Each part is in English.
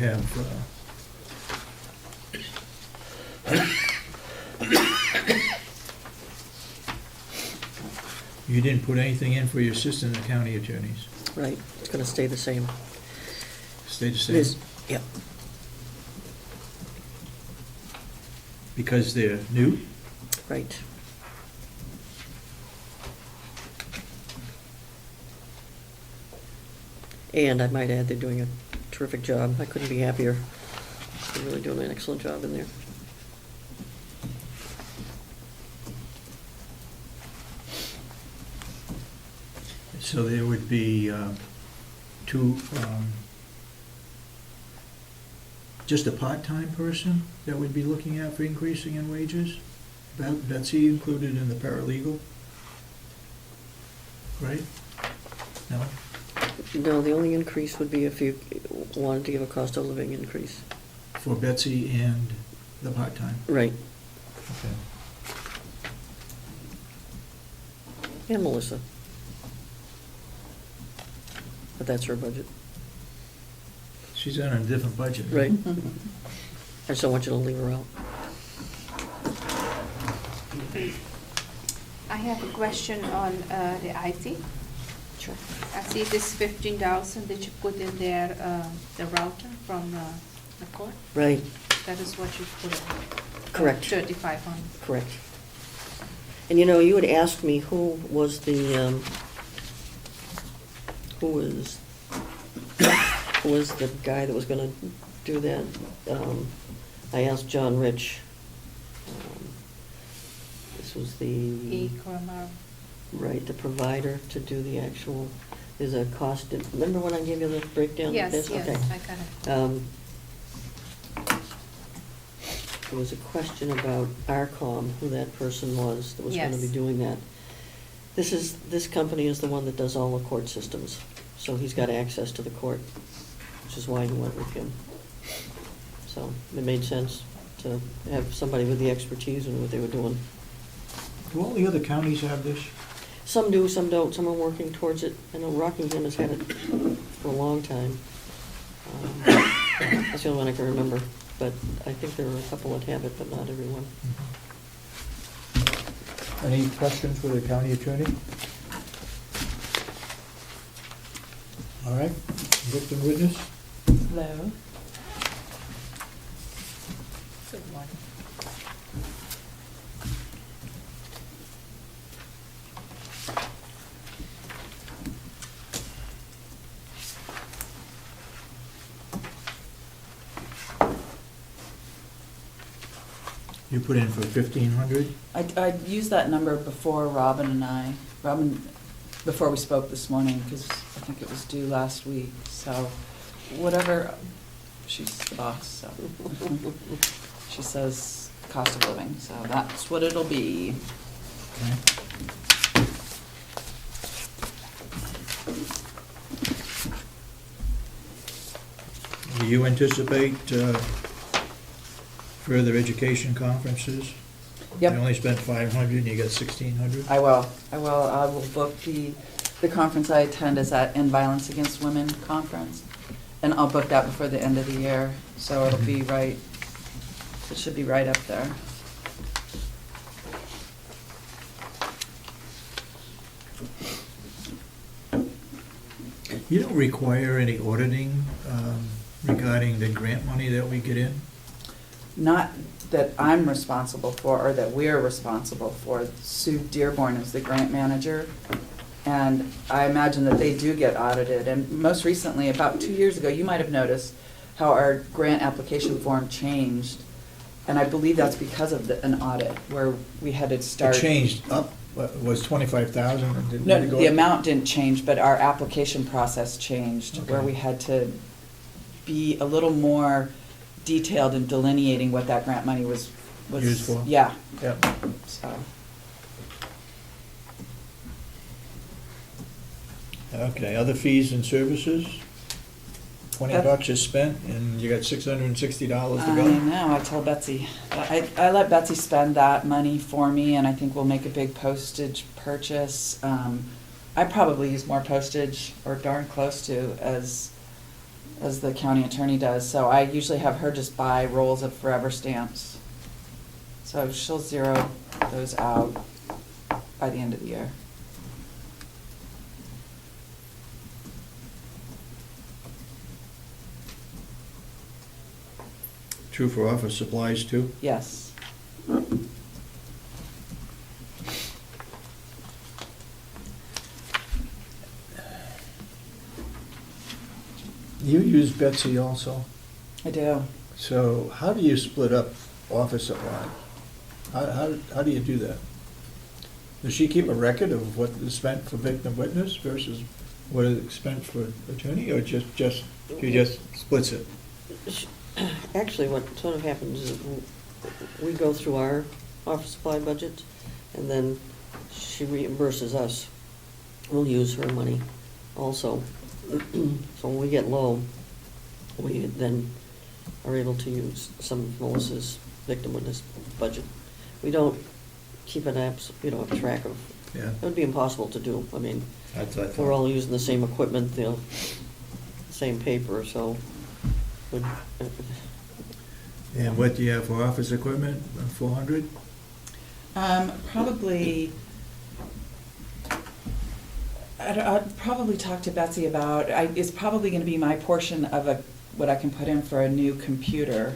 have, you didn't put anything in for your assistant and county attorneys? Right, it's gonna stay the same. Stay the It same? is, yep, Because they're new? right. And I might add, they're doing a terrific job. I couldn't be happier. They're really doing an excellent job in there. So there would be two, just a part-time person that would be looking at for increasing in wages? Betsy included in the paralegal? Right? No? No, the only increase would be if you wanted to give a cost of living increase. For Betsy and the part-time? Right, Okay. and Melissa. But that's her budget. She's on a different budget. Right. I just don't want you to leave her out. I have a question on the IT. Sure. I see this 15,000 that you put in there, the router from the court. Right, That is what you put in. Correct. 3,500. correct. And you know, you had asked me who was the, who was the guy that was gonna do that? I asked John Rich. This was the, E-Commerce. right, the provider to do the actual, there's a cost, remember when I gave you the breakdown of Yes, this? yes, Okay. I got it. There was a question about ARCOM, who that person was that was gonna be Yes. doing that. This company is the one that does all the court systems, so he's got access to the court, which is why he went with him. So it made sense to have somebody with the expertise in what they were doing. Do all the other counties have this? Some do, some don't, some are working towards it. I know Rockingham has had it for a long time. That's the only one I can remember, but I think there are a couple that have it, but not everyone. Any questions for the county attorney? All right, victim witness? Hello. Good one. You put in for 1,500? I used that number before Robin, before we spoke this morning, because I think it was due last week, so whatever, she's the boss, so. She says cost of living, so that's what it'll be. Okay. Do you anticipate further education conferences? Yep. You only spent 500 and you got 1,600? I will book the conference I attend is that End Violence Against Women conference, and I'll book that before the end of the year, so it'll be right, it should be right up there. You don't require any auditing regarding the grant money that we get in? Not that I'm responsible for, or that we're responsible for. Sue Dearborn is the grant manager, and I imagine that they do get audited. And most recently, about 2 years ago, you might have noticed how our grant application form changed. And I believe that's because of an audit, where we had to It start. changed up, was 25,000 and did No, it go the up? amount didn't change, but our application process changed, where Okay. we had to be a little more detailed in delineating what that grant money was. Used for? Yeah, Yeah. so. Okay, other fees and services? $20 That- is spent and you got $660 to I go? know, I told Betsy, I let Betsy spend that money for me, and I think we'll make a big postage purchase. I probably use more postage, or darn close to, as as the county attorney does, so I usually have her just buy rolls of forever stamps. So she'll zero those out by the end of the year. True for office supplies too? Yes. You use Betsy also, I do. so how do you split up office supply? How do you do that? Does she keep a record of what is spent for victim witness versus what is spent for attorney, or she just splits it? Actually, what sort of happens is we go through our office supply budget, and then she reimburses us. We'll use her money also. So when we get low, we then are able to use some of Melissa's victim witness budget. We don't keep we don't have track of, Yeah. it would be impossible to do. I mean, That's what I thought. we're all using the same equipment, same paper, so. would- And what do you have for office equipment, 400? Probably, I'd probably talk to Betsy about, it's probably gonna be my portion of what I can put in for a new computer,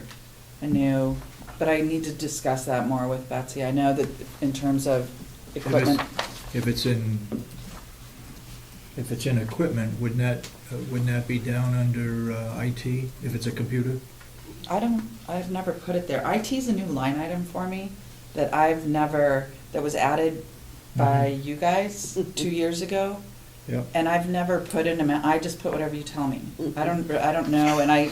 but I need to discuss that more with Betsy. I know that in terms of equipment, If it's in equipment, wouldn't that be down under IT, if it's a computer? I've never put it there. IT's a new line item for me that that was added by you guys 2 years ago. Yep. And I've never put an amount, I just put whatever you tell me. I don't know, and I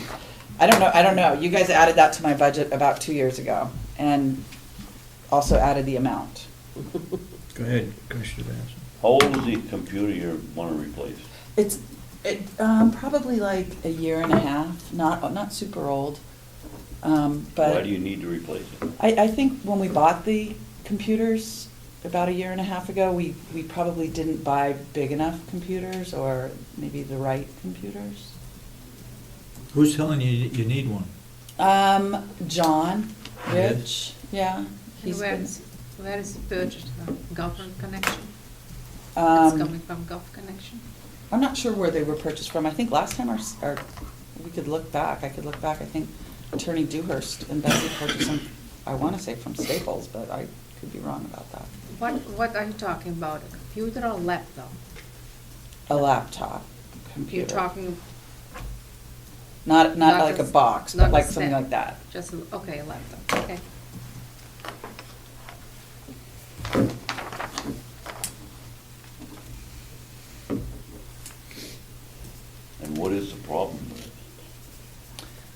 don't know. You guys added that to my budget about 2 years ago, and also added the amount. Go ahead, Commissioner Babson. How old is the computer you want to replace? It's probably like a year and a half, not super old. But Why do you need to replace it? I think when we bought the computers about a year and a half ago, we probably didn't buy big enough computers, or maybe the right computers. Who's telling you you need one? John, Yes. Rich, yeah. And he's been- where is the purchase from? Government connection? It's Um, coming from Gulf Connection? I'm not sure where they were purchased from. I think last time we could look back, I think Attorney Dewhurst and Betsy purchased them, I want to say from Staples, but I could be wrong about that. What are you talking about, a computer or laptop? A laptop You're computer. talking Not not like a a- box, not but a like something set. like that. just, okay, a laptop, okay. And what is the problem with it?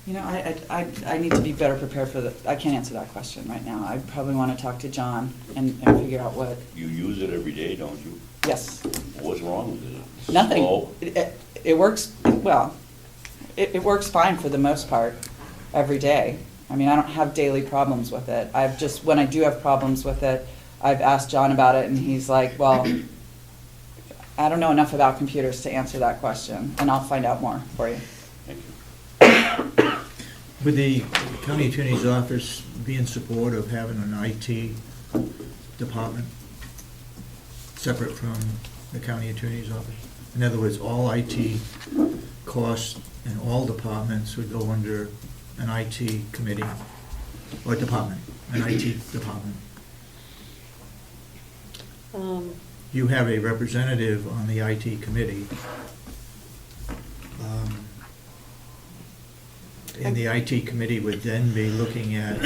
You know, I need to be better prepared for I can't answer that question right now. I probably want to talk to John and figure out what, You use it every day, don't you? yes. What's wrong with it? It's Nothing. slow. It works, well, it works fine for the most part, every day. I mean, I don't have daily problems with it. When I do have problems with it, I've asked John about it, and he's like, well, I don't know enough about computers to answer that question, and I'll find out more for you. Thank you. Would the county attorney's office be in support of having an IT department separate from the county attorney's office? In other words, all IT costs in all departments would go under an IT committee, or department, an IT department. You have a representative on the IT committee. And the IT committee would then be looking at,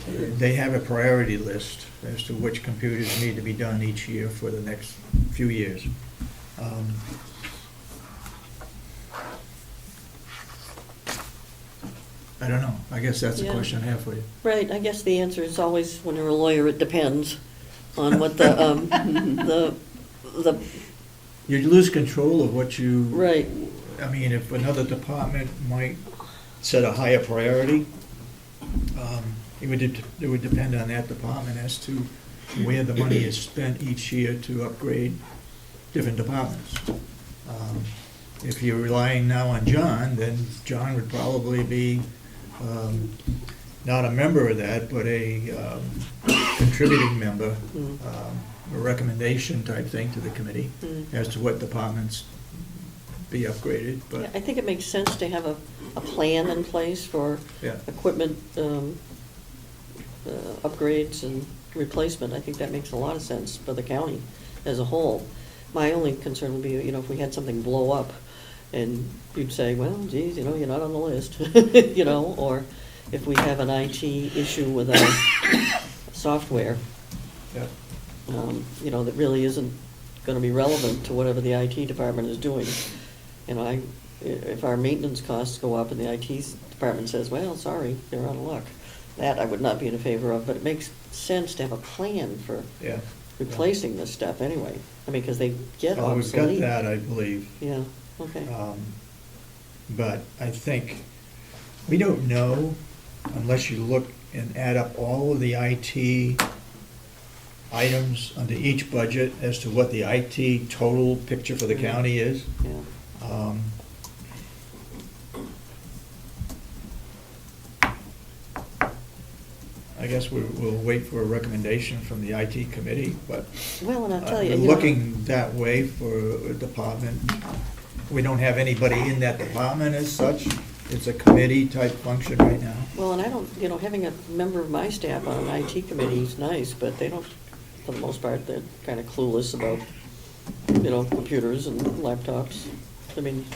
they have a priority list as to which computers need to be done each year for the next few years. I don't know, I guess that's the Yeah. question I have for you. Right, I guess the answer is always, when you're a lawyer, it depends on what the, You lose control of what you. right, I mean, if another department might set a higher priority, it would depend on that department as to where the money is spent each year to upgrade different departments. if you're relying now on John, then John would probably be not a member of that, but a contributing member, a recommendation type thing to the committee as to what departments be upgraded, Yeah, but, I think it makes sense to have a plan in place for yeah. equipment upgrades and replacement. I think that makes a lot of sense for the county as a whole. My only concern would be, if we had something blow up and you'd say, well, geez, you're not on the list, or if we have an IT issue with our software, Yeah. that really isn't gonna be relevant to whatever the IT department is doing. If our maintenance costs go up and the IT department says, well, sorry, you're out of luck, that I would not be in favor of, but it makes sense to have a plan for Yeah. replacing this stuff anyway. Because they get Well, we've got obsolete. that, I believe. Yeah, okay. But I think, we don't know unless you look and add up all of the IT items under each budget as to what the IT total picture for the county is. Yeah. I guess we'll wait for a recommendation from the IT committee, but Well, and I'll tell you, we're looking that way for a department. We don't have anybody in that department as such. It's a committee type function right now. Well, and I don't, having a member of my staff on an IT committee is nice, but they don't, for the most part, they're kind of clueless about, computers and laptops.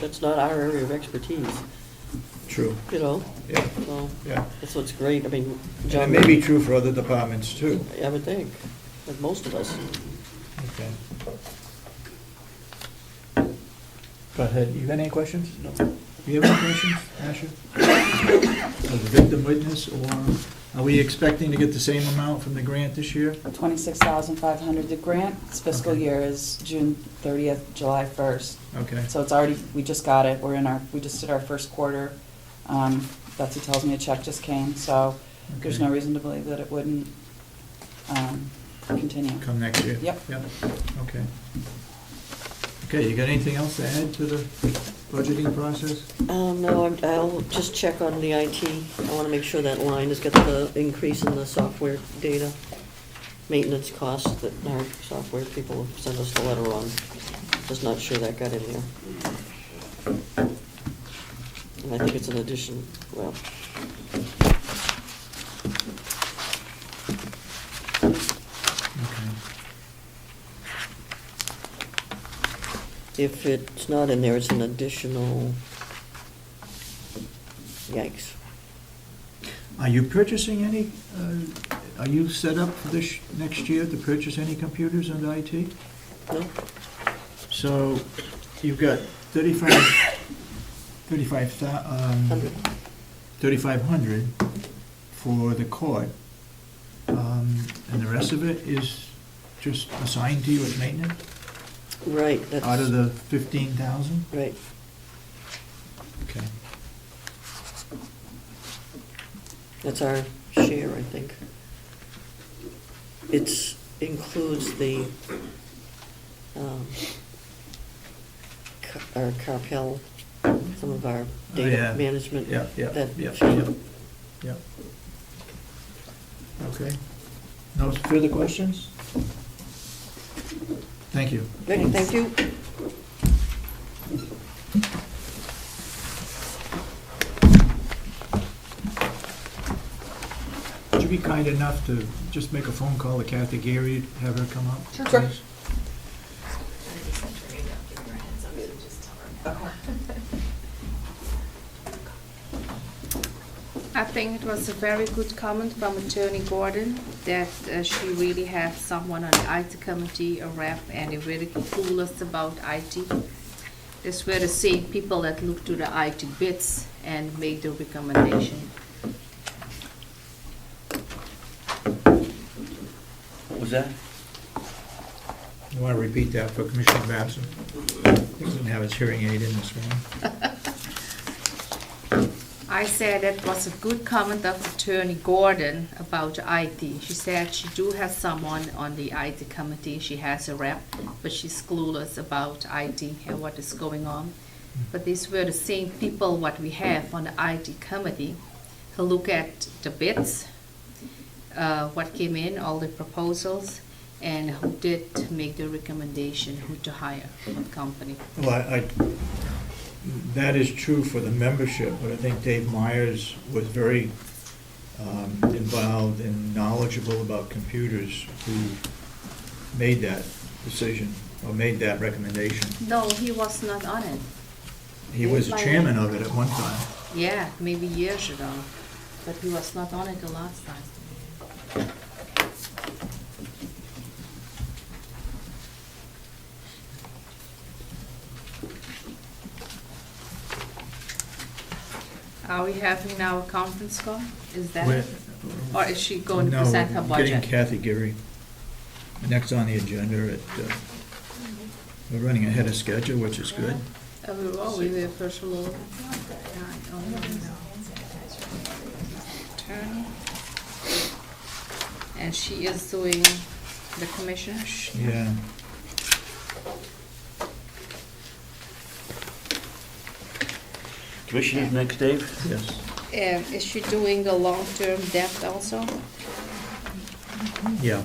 That's not our area of expertise, True. So, Yeah, yeah. that's what's great. And John. it may be true for other departments too. I would think, like most of us. Okay. Go ahead. You got any questions? No. You have any questions, Asha? Of the victim witness, or are we expecting to get the same amount from the grant this year? 26,500. The grant's fiscal Okay. year is June 30th, July 1st. Okay. So it's already, we just got it. We just did our first quarter. Betsy tells me a check just came, so there's Okay. no reason to believe that it wouldn't continue. Come next year? Yep. Okay. Okay, you got anything else to add to the budgeting process? No, I'll just check on the IT. I want to make sure that line has got the increase in the software data, maintenance costs that our software people have sent us the letter on. Just not sure that got in there. And I think it's an addition, well. Okay. If it's not in there, it's an additional, yikes. Are you purchasing any, are you set up for this next year to purchase any computers under IT? No? So you've got 3,500 for the court, and the rest of it is just assigned to you as maintenance Right, that's. out of the 15,000? Right. Okay. That's our share, I think. It's, includes the, our Carpel, some of our data yeah. management. Yeah, yeah, that yeah, fee. yeah, yeah. Okay. No further questions? Thank you. Great, thank you. Would you be kind enough to just make a phone call to Kathy Garry, have her come up? Sure. please? I think it was a very good comment from Attorney Gordon that she really has someone on the IT committee, a rep, and they're really clueless about IT. It's where the same people that look to the IT bits and make the recommendation. What was that? You want to repeat that for Commissioner Babson? He doesn't have his hearing aid in this one. I said that was a good comment of Attorney Gordon about the IT. She said she do have someone on the IT committee, she has a rep, but she's clueless about IT and what is going on. But these were the same people what we have on the IT committee to look at the bids, what came in, all the proposals, and who did make the recommendation, who to hire, what company. Well, that is true for the membership, but I think Dave Myers was very involved and knowledgeable about computers who made that decision, or made that recommendation. No, he was not on it. He was the chairman of it at one time. Yeah, maybe years ago, but he was not on it the last time. Are we having now a conference call? Is that it? Or is she going to present her No, we're getting budget? Kathy Garry next on the agenda. We're running ahead of schedule, which is good. We were first a little. Attorney. And she is doing the commissioners? Yeah. Commissioners next, Dave? Yes. Is she doing the long-term debt also? Yeah.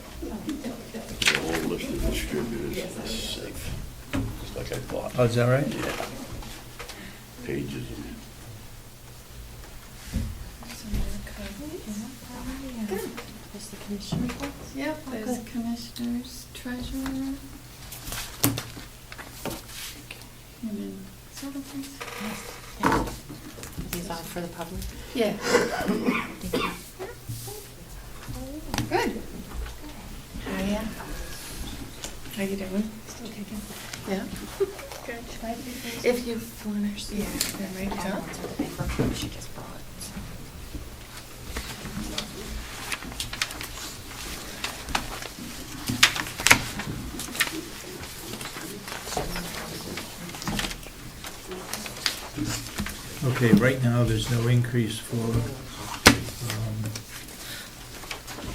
The whole list of distributors is safe, just like I thought. Oh, is that right? Yeah. Pages of it. There's the commissioner reports? Yep, there's commissioners, treasurer. And then sort of things. These are for the public. Yeah. Good. How are ya? How you doing? Still kicking? Yeah. Good. If you want to, yeah, there might go. She just brought it. Okay, right now, there's no increase for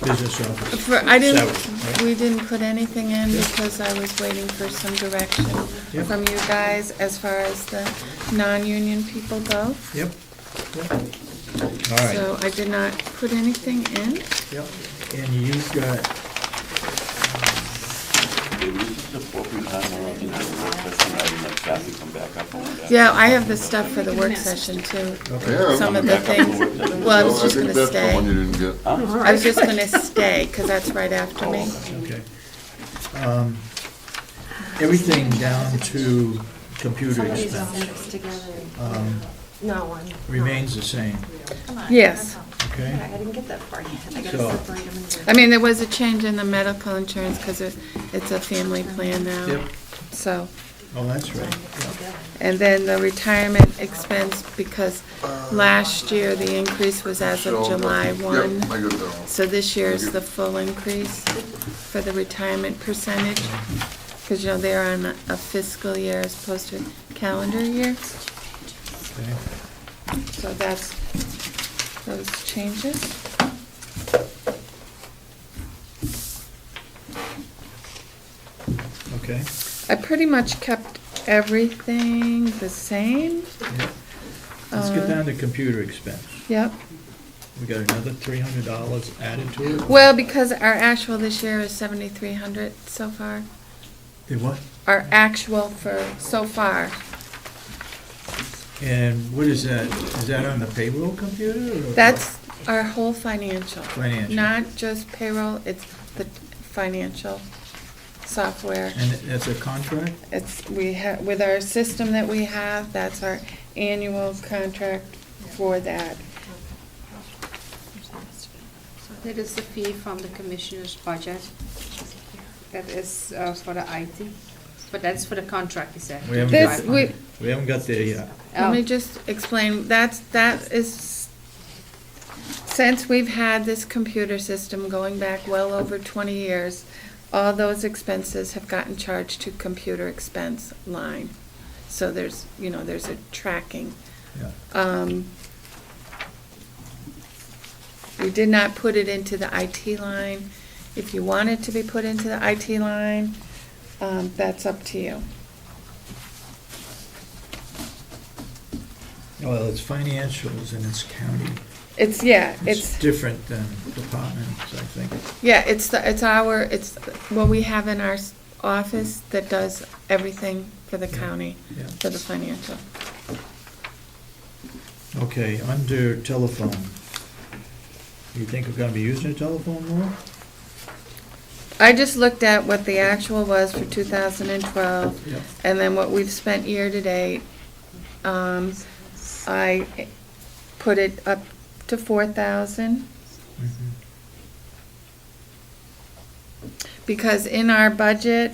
business office. I didn't, Salary, right? we didn't put anything in because I was waiting for some direction Yep. from you guys as far as the non-union people go. Yep. Yep. All right. So I did not put anything in. Yep. And you've got, Dave, this is the appropriate time around the work session, I didn't let Kathy come back up on that. Yeah, I have the stuff for the work session too. okay. Some of the things, well, I was just gonna that's the one you stay. didn't get. Huh? I was just gonna stay, because that's right after me. Okay. Everything down to computer expense remains the same, Yes. okay? I didn't get that far yet. I gotta So- separate them into. I mean, there was a change in the medical insurance because it's a family plan now. Yep. So, Oh, that's right. Yep. and then the retirement expense, because last year the increase was as of July 1. Yep, I got that one. So this year is the full increase for the retirement percentage, because, you know, they're on a fiscal year as opposed to a calendar year. Okay. So that's those changes. Okay. I pretty much kept everything the same. Yep. Let's get down to computer expense. Yep. We got another $300 added to it. Well, because our actual this year is 7,300 so far. The what? Our actual for so far. And what is that? Is that on the payroll computer? Or That's our whole financial. Financial. Not just payroll, it's the financial software. And that's a contract? With our system that we have, that's our annual contract for that. That is the fee from the commissioner's budget. That is for the IT, but that's for the contract, you said. We haven't This, got, we, we haven't got there yet. let me Oh, just explain, that is since we've had this computer system going back well over 20 years, all those expenses have gotten charged to computer expense line. So there's, there's a tracking. Yeah. We did not put it into the IT line. If you want it to be put into the IT line, that's up to you. Well, it's financials and it's county. It's It's different than departments, I think. Yeah, it's what we have in our office that does everything for the county, Yeah. for the financial. Okay, under telephone. You think we're gonna be using a telephone more? I just looked at what the actual was for 2012, Yep. and then what we've spent year-to-date. I put it up to 4,000, Mhm. because in our budget,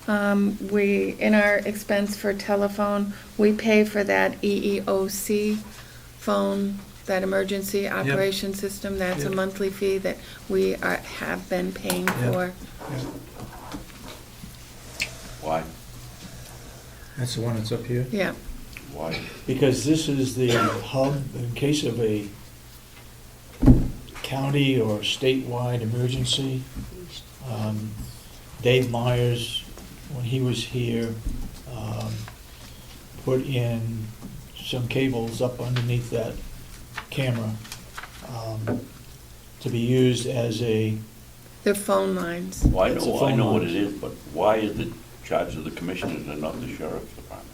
in our expense for telephone, we pay for that EEOC phone, that emergency operation system. That's a Yep. monthly fee that we have been paying Yep. for. Yeah. Why? That's the one that's up here? Yeah, Why? Because this is the hub in case of a county or statewide emergency. Dave Myers, when he was here, put in some cables up underneath that camera to be used as a, they're phone lines. Well, I It's a know phone what line. it is, but why is it charged to the commissioners and not the sheriff's department?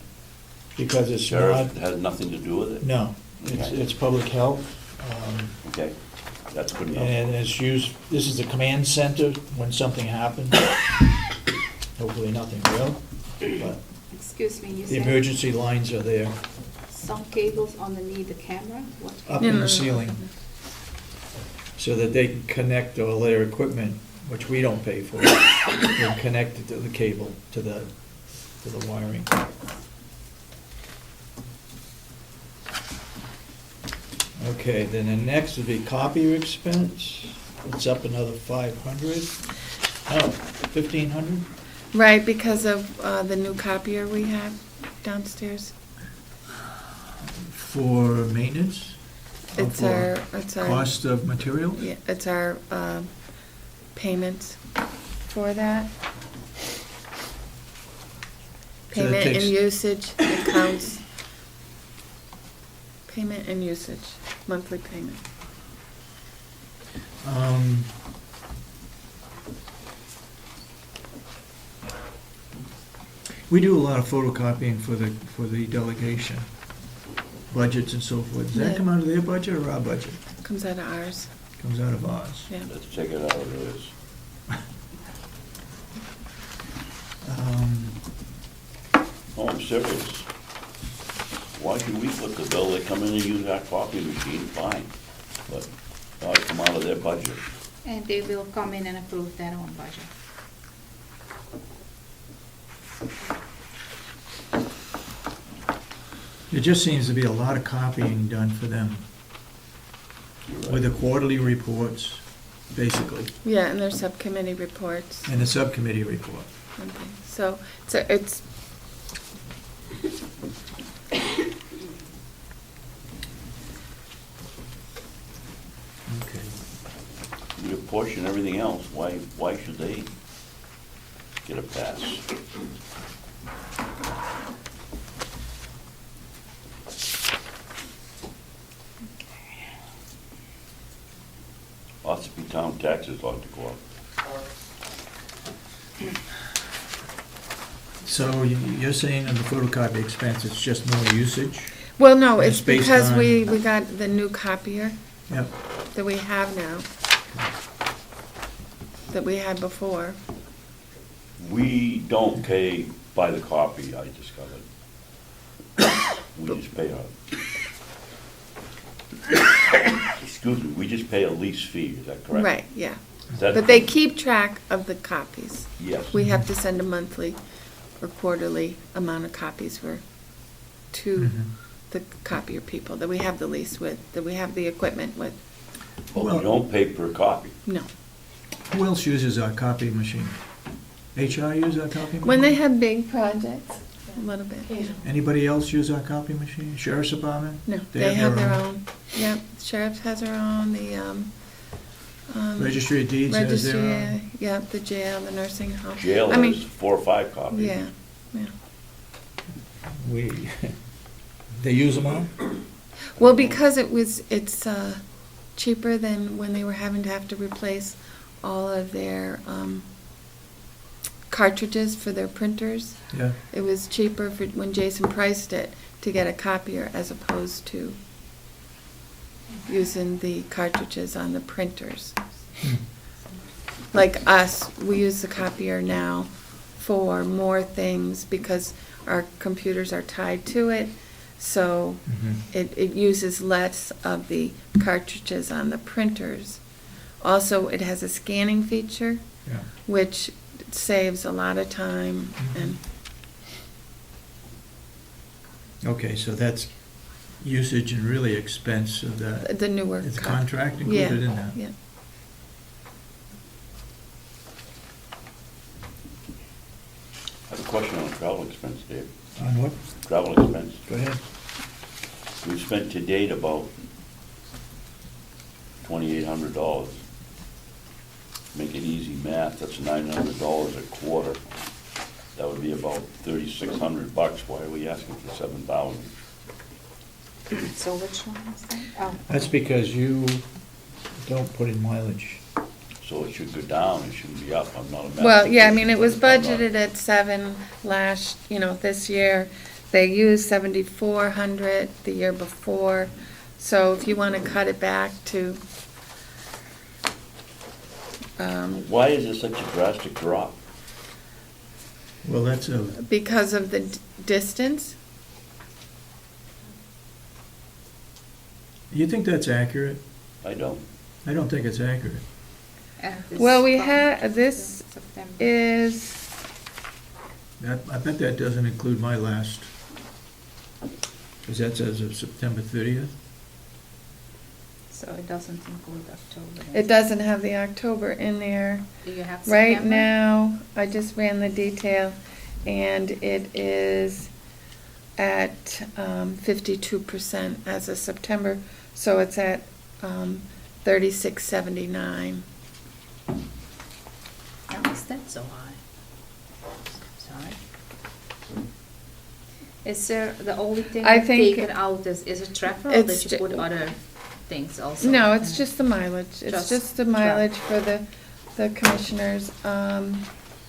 because it's Sheriff not, has nothing to do with it? no, it's public health. Okay, that's good enough. And it's used, this is the command center when something happens. Hopefully nothing will, but Excuse me, you the said emergency lines are there, some cables underneath the camera? What? up No, in no, no. the ceiling, so that they can connect all their equipment, which we don't pay for, and connect it to the cable, to the wiring. Okay, then the next would be copier expense. It's up another 500. Oh, 1,500? Right, because of the new copier we have downstairs. For maintenance? Or It's for our. Cost of materials? Yeah, it's our payments for that. So that Payment and takes- usage accounts. Payment and usage, monthly payment. We do a lot of photocopying for the delegation, budgets and so forth. Does that Yeah. come out of their budget or our budget? Comes out of ours, Comes out of ours. yeah. Let's check it out, it is. Oh, I'm serious. Why should we put the bill, they come in and use our copy machine, fine, but it ought to come out of their budget. And they will come in and approve their own budget. There just seems to be a lot of copying done for them with the quarterly reports, basically, Yeah, and there's subcommittee reports. and the subcommittee report. Okay, so it's, Okay. We apportion everything else, why should they get a pass? Ossipee town taxes ought to go up. So you're saying on the photocopy expense, it's just more usage? well, no, And it's it's based because on- we got the new copier Yep. that we have now, that we had before. We don't pay by the copy, I discovered. We just pay excuse me, we just pay a lease fee, is that correct? Right, yeah. Is that- But they keep track of the copies. Yes. We have to send a monthly or quarterly amount of copies to Mhm. the copier people that we have the lease with, that we have the equipment with. But Well- we don't pay per copy. No. Who else uses our copy machine? HR use our copy machine? When they have big projects, a little bit. Anybody else use our copy machine? Sheriff's Department? No, they have their own. Yep, sheriff has their own, the, Registry of Deeds has their own? registry, yep, the jail, the nursing home. Jail I mean, has 4 or 5 copies. Yeah, yeah. We, they use them all? Well, because it's cheaper than when they were having to have to replace all of their cartridges for their printers. Yeah. It was cheaper for, when Jason priced it, to get a copier as opposed to using the cartridges on the printers. Like us, we use the copier now for more things because our computers are tied to it, so it uses less of the cartridges on the printers. Also, it has a scanning feature, Yeah. which saves a lot of time and Okay, so that's usage and really expense of that. the newer. Is the cop- contract included in that? Yeah. I have a question on travel expense, Dave. On what? Travel expense. Go ahead. We've spent to date about $2,800. Make it easy math, that's $900 a quarter. That would be about $3,600. Why are we asking for $7,000? So which one is that? Oh. That's because you don't put in mileage. So it should go down, it shouldn't be up, I'm not a math. Well, yeah, I mean, it was I'm not- budgeted at 7 this year. They used 7,400 the year before. So if you want to cut it back to, Why is it such a drastic drop? Well, that's a, because of the distance, you think that's accurate? I don't. I don't think it's accurate. well, we had, this September. is, I bet that doesn't include my last, because that's as of September 30th. So it doesn't include October. it doesn't have the October in there. Do you have Right September? now, I just ran the detail, and it is at 52% as of September, so it's at 3679. How is that so high? Sorry. Is there, the only thing I I've think taken out is it travel, or it's did you ju- put other things also? No, it's in it? just the mileage. It's Just just the travel. mileage for the commissioners, and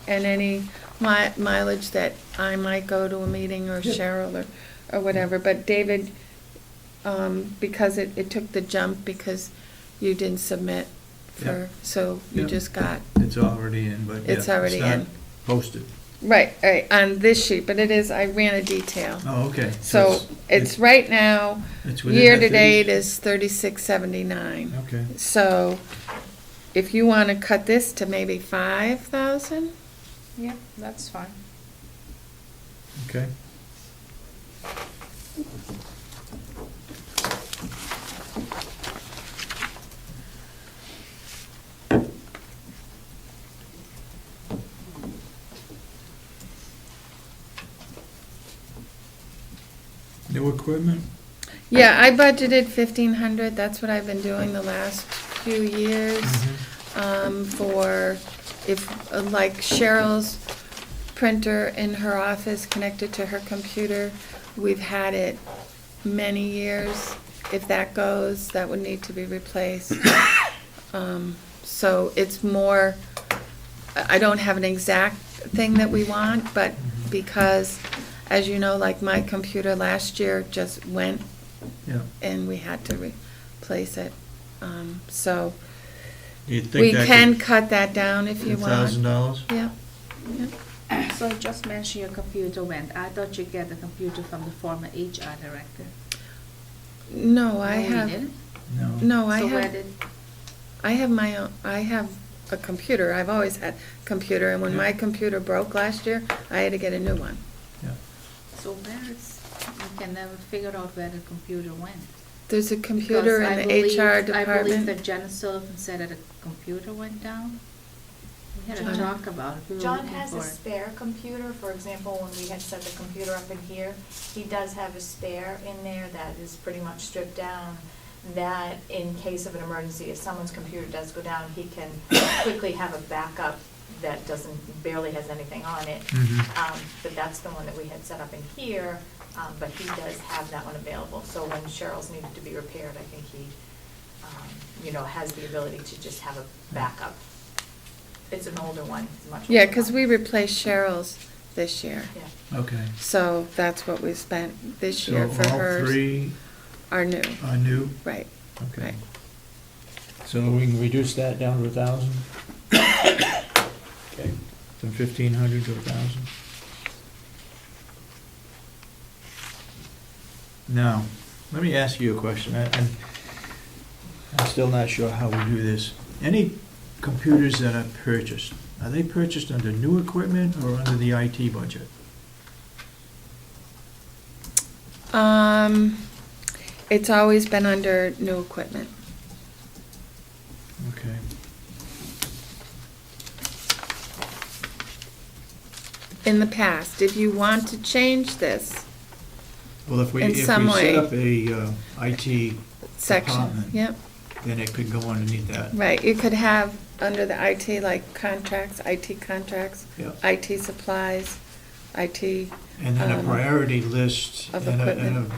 any mileage that I might go to a meeting, or Yeah. Cheryl, or whatever. But David, because it took the jump because you didn't submit Yeah. for, so you Yeah. just got, It's already in, but yeah, It's already not in. posted. right, on this sheet, but it is, I ran a detail. Oh, okay. So it's right now, it's within year that to 30 date is 3679. Okay. So if you want to cut this to maybe 5,000, Yeah, that's fine. Okay. New equipment? yeah, I budgeted 1,500, that's what I've been doing the last few years. For if, like Cheryl's printer in her office connected to her computer, we've had it many years. If that goes, that would need to be replaced. So it's more, I don't have an exact thing that we want, but because, as you know, like my computer last year just went Yeah. and we had to replace it. So Do you think we that can could- cut that down if you want. $1,000? Yeah. So you just mentioned your computer went. I thought you get the computer from the former HR director. No, I No, you have, didn't? no, So where did, I have my own, I have a computer. I've always had a computer, and when Yeah. my computer broke last year, I had to get a new one. Yeah. so where is, you can never figure out where the computer went. There's a computer Because in I the believe- HR I believe department. that Jenna Sullivan said that a computer went down. We had a John- talk about it. We were John looking has for a it. spare computer, for example, when we had set the computer up in here, he does have a spare in there that is pretty much stripped down, that in case of an emergency, if someone's computer does go down, he can quickly have a backup that barely has anything on it. But that's the one that we had set up in here, but he does have that one available. So when Cheryl's needed to be repaired, I think he, has the ability to just have a backup. It's an older one, it's much older. Yeah, because we replaced Cheryl's this year. Yeah. Okay. So that's what we spent this year for So all hers. three Are new, are new? right. Okay. Right. So we can reduce that down to 1,000, Okay. from 1,500 to 1,000? Now, let me ask you a question. I'm still not sure how we do this. Any computers that are purchased, are they purchased under new equipment or under the IT budget? It's always been under new equipment. Okay. In the past, if you want to change this Well, if we In some way. set up a IT section, department, yep, then it could go underneath that. right, you could have under the IT, like contracts, IT contracts, Yep. IT supplies, IT, And then a priority list of and a equipment.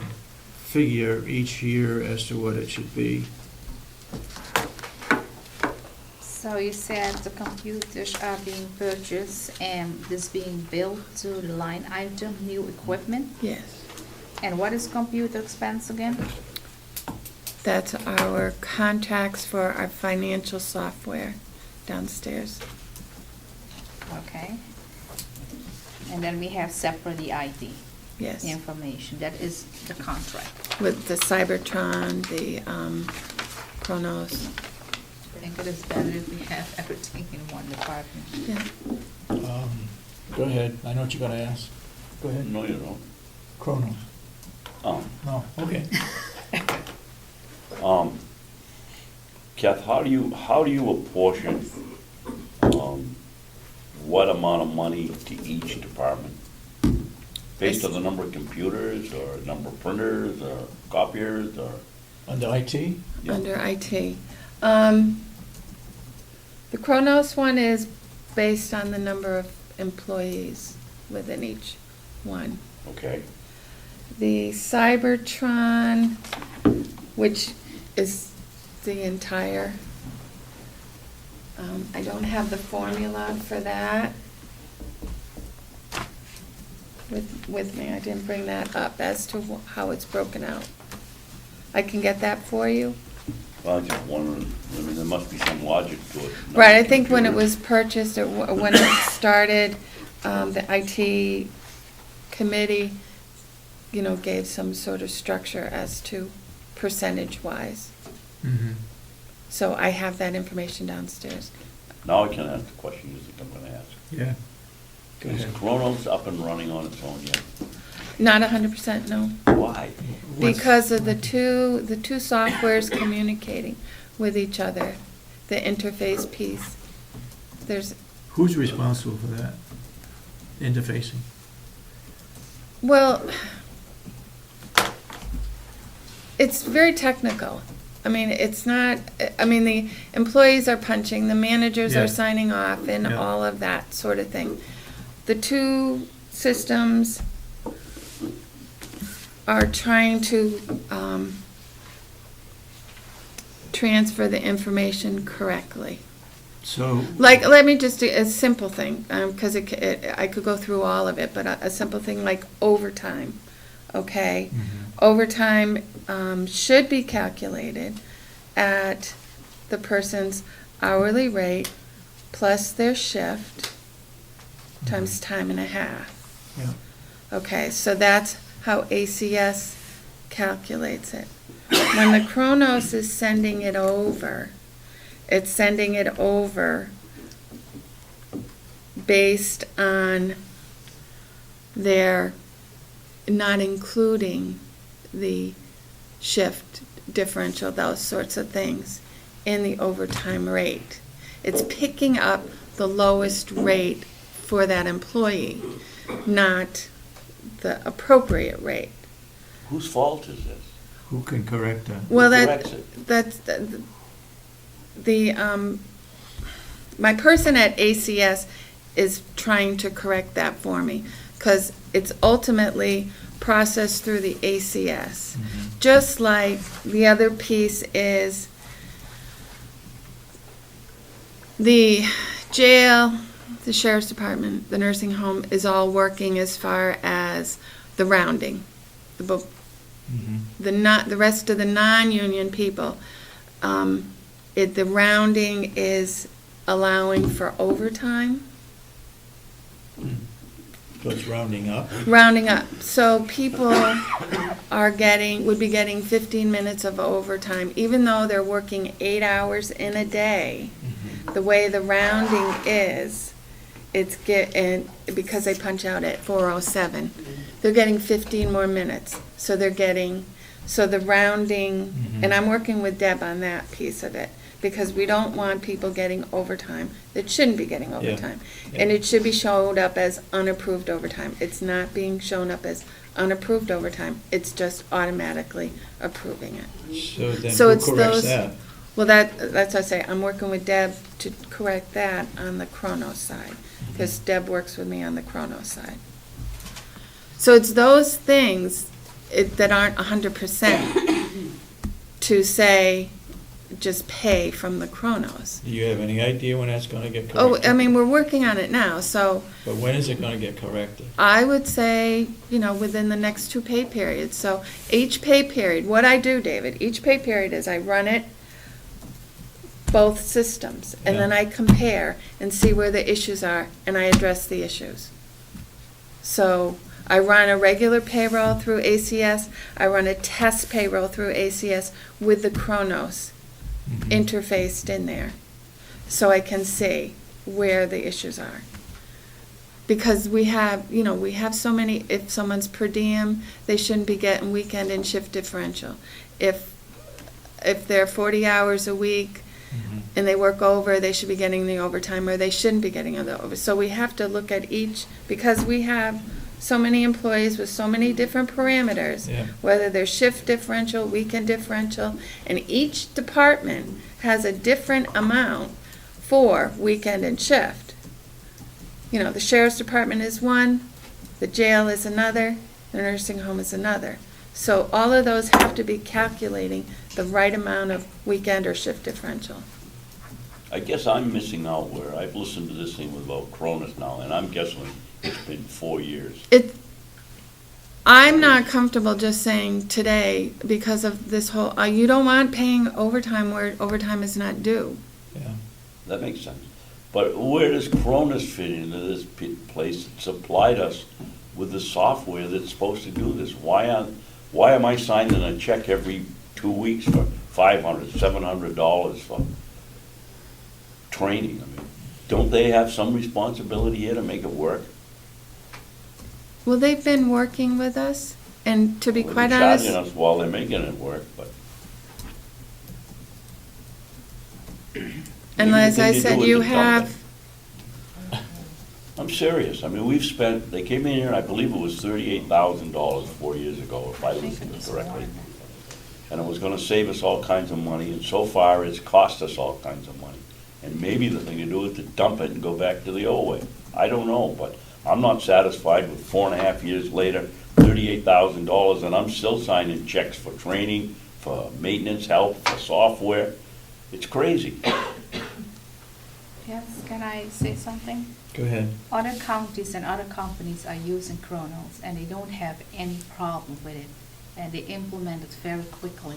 figure each year as to what it should be. So you said the computers are being purchased and this being billed to the line item, new equipment? yes. And what is computer expense again? That's our contracts for our financial software downstairs. Okay. And then we have separately ID Yes, information. That is the contract. with the Cybertron, the Kronos. I think it is better if we have everything in one department. Yeah. Go ahead, I know what you're gonna ask. Go ahead. No, you don't. Kronos. No, okay. Kath, how do you apportion, what amount of money to each department? Based on the number of computers, or number of printers, or copiers, or? Under IT? Yeah. Under IT. The Kronos one is based on the number of employees within each one. Okay, The Cybertron, which is the entire, I don't have the formula for that with me. I didn't bring that up as to how it's broken out. I can get that for you. well, I just wondering, there must be some logic to it. Right, I think when it was purchased, or when it started, the IT committee, gave some sort of structure as to percentage-wise. So I have that information downstairs. Now I can ask the question you think I'm gonna ask. Yeah. Go Is ahead. Kronos up and running on its own yet? Not 100%, no. Why? What's- Because of the two softwares communicating with each other, the interface piece. Who's responsible for that? Interfacing? Well, it's very technical. I mean, the employees are punching, the managers Yeah. are signing off, and Yeah. all of that sort of thing. The two systems are trying to transfer the information correctly. So. Like, let me just do a simple thing, because I could go through all of it, but a simple thing like overtime, okay? Overtime should be calculated at the person's hourly rate plus their shift times time and a half. Yeah. Okay, so that's how ACS calculates it. When the Kronos is sending it over, it's sending it over based on their not including the shift differential, those sorts of things, in the overtime rate. It's picking up the lowest rate for that employee, not the appropriate rate. Whose fault is this? Who can correct that? Well, corrects it? that's my person at ACS is trying to correct that for me, because it's ultimately processed through the ACS. Just like the other piece is the jail, the sheriff's department, the nursing home is all working as far as the rounding. The rest of the non-union people, the rounding is allowing for overtime. So it's rounding up? Rounding up. So people would be getting 15 minutes of overtime, even though they're working 8 hours in a day. The way the rounding is, because they punch out at 4:07, they're getting 15 more minutes. So the rounding, and I'm working with Deb on that piece of it, because we don't want people getting overtime that shouldn't be getting overtime. Yeah. And it should be showed up as unapproved overtime. It's not being shown up as unapproved overtime. It's just automatically approving it. So then So who it's corrects those- that? Well, that's what I say. I'm working with Deb to correct that on the Kronos side, because Deb works with me on the Kronos side. So it's those things that aren't 100% to say, just pay from the Kronos. Do you have any idea when that's gonna get Oh, corrected? I mean, we're working on it now, so But when is it gonna get corrected? I would say, within the next 2 pay periods. So each pay period, what I do, David, each pay period is I run it, both systems, and then Yeah. I compare and see where the issues are, and I address the issues. So I run a regular payroll through ACS, I run a test payroll through ACS with the Kronos interfaced in there, so I can see where the issues are. Because we have so many, if someone's per diem, they shouldn't be getting weekend and shift differential. If they're 40 hours a week, and they work over, they should be getting the overtime, or they shouldn't be getting the over. So we have to look at each, because we have so many employees with so many different parameters, Yeah. whether they're shift differential, weekend differential, and each department has a different amount for weekend and shift. The sheriff's department is one, the jail is another, the nursing home is another. So all of those have to be calculating the right amount of weekend or shift differential. I guess I'm missing out where I've listened to this thing about Kronos now, and I'm guessing it's been 4 years. I'm not comfortable just saying today, because of this whole, you don't want paying overtime where overtime is not due. Yeah. That makes sense. But where does Kronos fit into this place that supplied us with the software that's supposed to do this? Why am I signing a check every 2 weeks for $500, $700 for training? I mean, don't they have some responsibility here to make it work? Well, they've been working with us, and to be Well, quite they're honest, charging us while they're making it work, but. and maybe as the I thing to said, do is you to dump have, it. I'm serious. I mean, they came in here, and I believe it was $38,000 4 years ago, if I listened correctly. And it was gonna save us all kinds of money, and so far, it's cost us all kinds of money. And maybe the thing to do is to dump it and go back to the old way. I don't know, but I'm not satisfied with 4.5 years later, $38,000, and I'm still signing checks for training, for maintenance, help, for software. It's crazy. Yes, can I say something? Go ahead. Other counties and other companies are using Kronos, and they don't have any problem with it, and they implement it very quickly.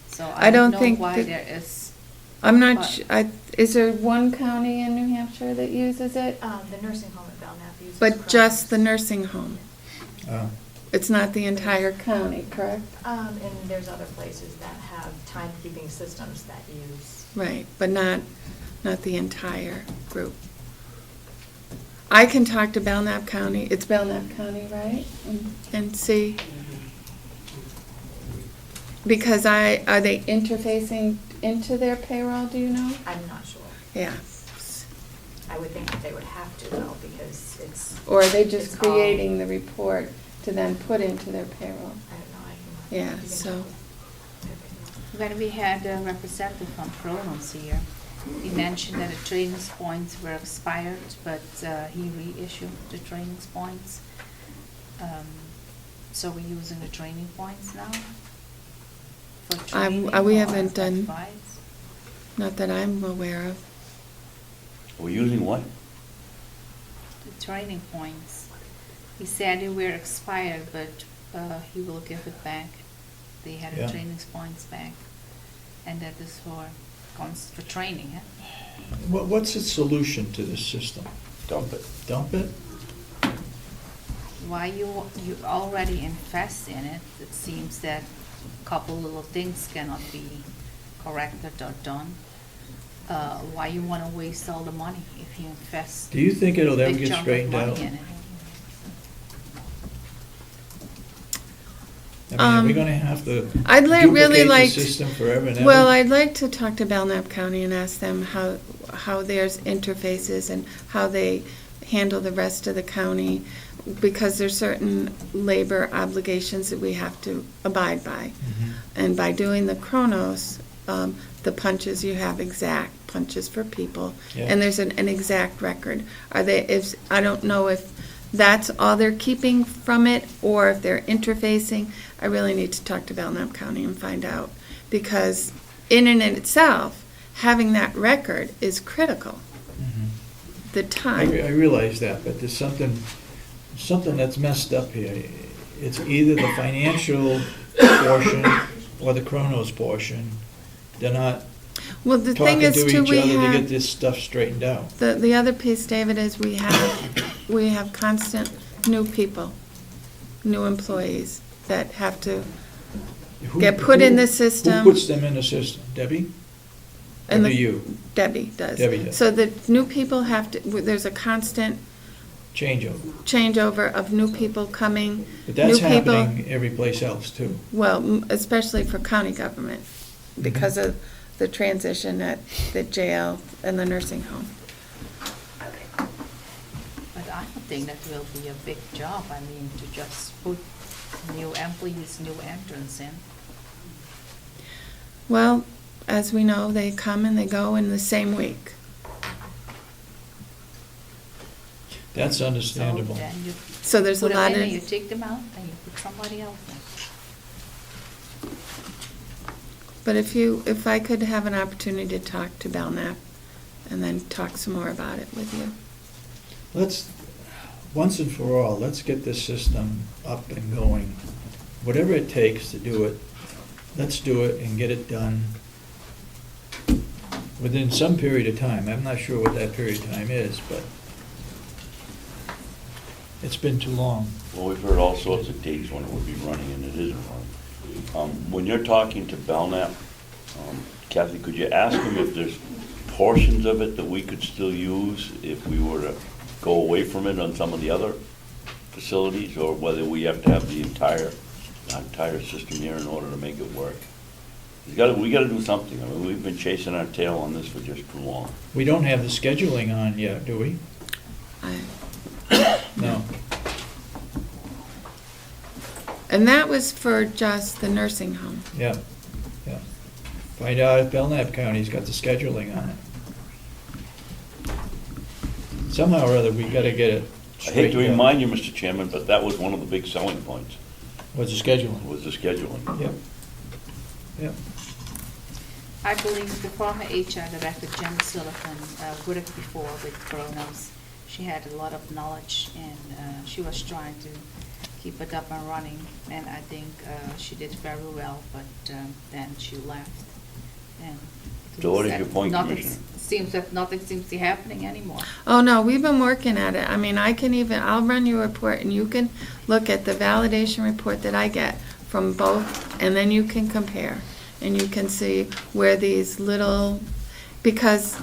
So I I don't don't know think why that- there is. I'm not, But- is there one county in New Hampshire that uses it? The nursing home at Belknap uses But Kronos. just the nursing home? Oh. It's not the entire county, correct? And there's other places that have timekeeping systems that use. Right, but not the entire group. I can talk to Belknap County, it's Belknap County, right? And see. Because are they interfacing into their payroll, do you know? I'm not sure. Yeah. I would think that they would have to though, because it's, Or are they just It's all- creating the report to then put into their payroll? I don't know, I can. Yeah, you can so- check. When we had a representative from Kronos here, he mentioned that the training points were expired, but he reissued the training points. So we're using the training points now? For training we or haven't done- advice? Not that I'm aware of. We're using what? The training points. He said they were expired, but he will give it back. They had Yeah. the training points back. And that is for training, huh? What's the solution to this system? Dump it. Dump it? Why you already invest in it, it seems that a couple little things cannot be corrected or done. Why you wanna waste all the money if you invest Do you think it'll ever big get chunk of straightened money out? in it? I mean, are we Um, gonna have to I'd really duplicate the like. system forever and ever? Well, I'd like to talk to Belknap County and ask them how there's interfaces and how they handle the rest of the county, because there's certain labor obligations that we have to abide by. Mhm. And by doing the Kronos, the punches, you have exact punches for people, Yeah. and there's an exact record. I don't know if that's all they're keeping from it, or if they're interfacing. I really need to talk to Belknap County and find out, because in and in itself, having that record is critical. Mhm. The I time. realize that, but there's something that's messed up here. It's either the financial portion or the Kronos portion. They're not Well, the thing talking is to too, each we other to get have, this stuff straightened out. the other piece, David, is we have constant new people, new employees that have to get put in the system. Who puts them in the system? Debbie? Or And do the- you? Debbie does. Debbie does. So the new people have to, there's a constant Changeover. changeover of new people coming, But new that's people. happening every place else too. Well, especially for county government, because of the transition at the jail and the nursing home. But I don't think that will be a big job, I mean, to just put new employees, new entrants in. Well, as we know, they come and they go in the same week. That's understandable. So then you So there's a put them lot in and you of, take them out, and you put somebody else in. but if I could have an opportunity to talk to Belknap and then talk some more about it with you. Let's, once and for all, let's get this system up and going. Whatever it takes to do it, let's do it and get it done within some period of time. I'm not sure what that period of time is, but it's been too long. Well, we've heard all sorts of dates when it would be running, and it isn't running. When you're talking to Belknap, Kathy, could you ask him if there's portions of it that we could still use if we were to go away from it on some of the other facilities, or whether we have to have the entire system here in order to make it work? We gotta do something. I mean, we've been chasing our tail on this for just too long. We don't have the scheduling on yet, do we? No. And that was for just the nursing home. Yeah, yeah. Find out if Belknap County's got the scheduling on it. Somehow or other, we gotta get it I hate to straightened out. remind you, Mr. Chairman, but that was one of the big selling points, What's the scheduling? was the scheduling. Yep, yep. I believe the former HR director, Jen Sullivan, worked before with Kronos. She had a lot of knowledge, and she was trying to keep it up and running, and I think she did very well, but then she left. And it So what is looks your that point, nothing Commissioner? Seems that nothing seems to be happening anymore. Oh, no, we've been working at it. I mean, I'll run you a report and you can look at the validation report that I get from both, and then you can compare. And you can see where these little, because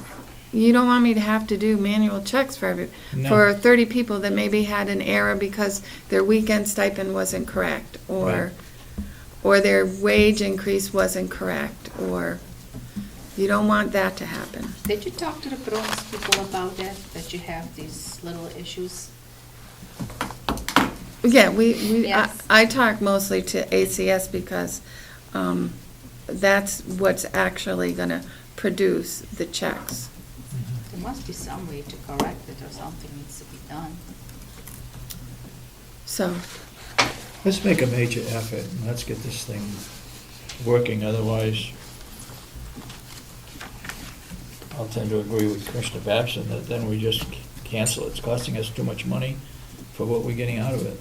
you don't want me to have to do manual checks for No. for 30 people that maybe had an error because their weekend stipend wasn't correct, or or their wage increase wasn't correct, or you don't want that to happen. Did you talk to the Kronos people about that you have these little issues? Yeah, Yes. I talk mostly to ACS because that's what's actually gonna produce the checks. There must be some way to correct it, or something needs to be done. So, Let's make a major effort, and let's get this thing working, otherwise I'll tend to agree with Commissioner Babson that then we just cancel it. It's costing us too much money for what we're getting out of it.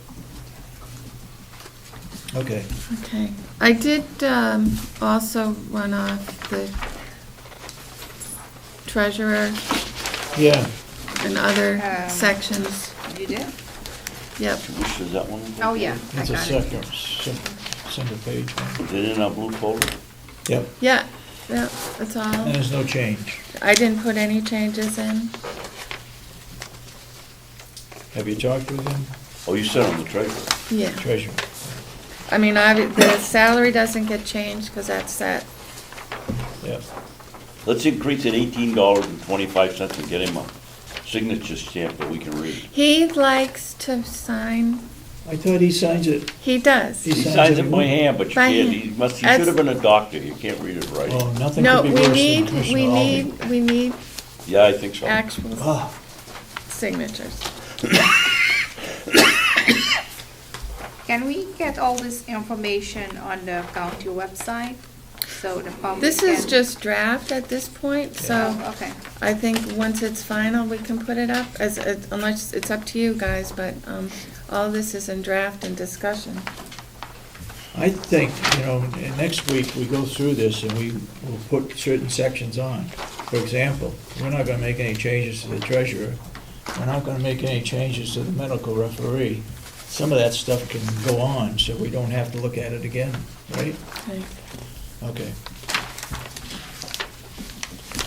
Okay. okay. I did also run off the treasurer Yeah, and other Um, sections. You did? Yep. Which is that one? Oh, yeah, I it's a got it. single page one. Is it in our blue folder? Yep, Yeah, yeah, that's and all. there's no change. I didn't put any changes in. Have you talked with him? Oh, you said on the treasurer. Yeah. Treasurer. I mean, the salary doesn't get changed because that's set. Yep. Let's increase it $18.25 and get him a signature stamp that we can read. He likes to sign, I thought he signs it. he does. He signs it by hand, but you By can't, hand. he should have been a doctor, you can't read it Oh, right. nothing No, could be we worse than need, Commissioner Albee. we need Yeah, I think so. actual Ah, signatures. Can we get all this information on the county website, so the public This is can- just draft at this point, so Oh, okay. I think once it's final, we can put it up, unless, it's up to you guys, but all this is in draft and discussion. I think, next week we go through this and we will put certain sections on. For example, we're not gonna make any changes to the treasurer. We're not gonna make any changes to the medical referee. Some of that stuff can go on, so we don't have to look at it again, right? Okay. Okay.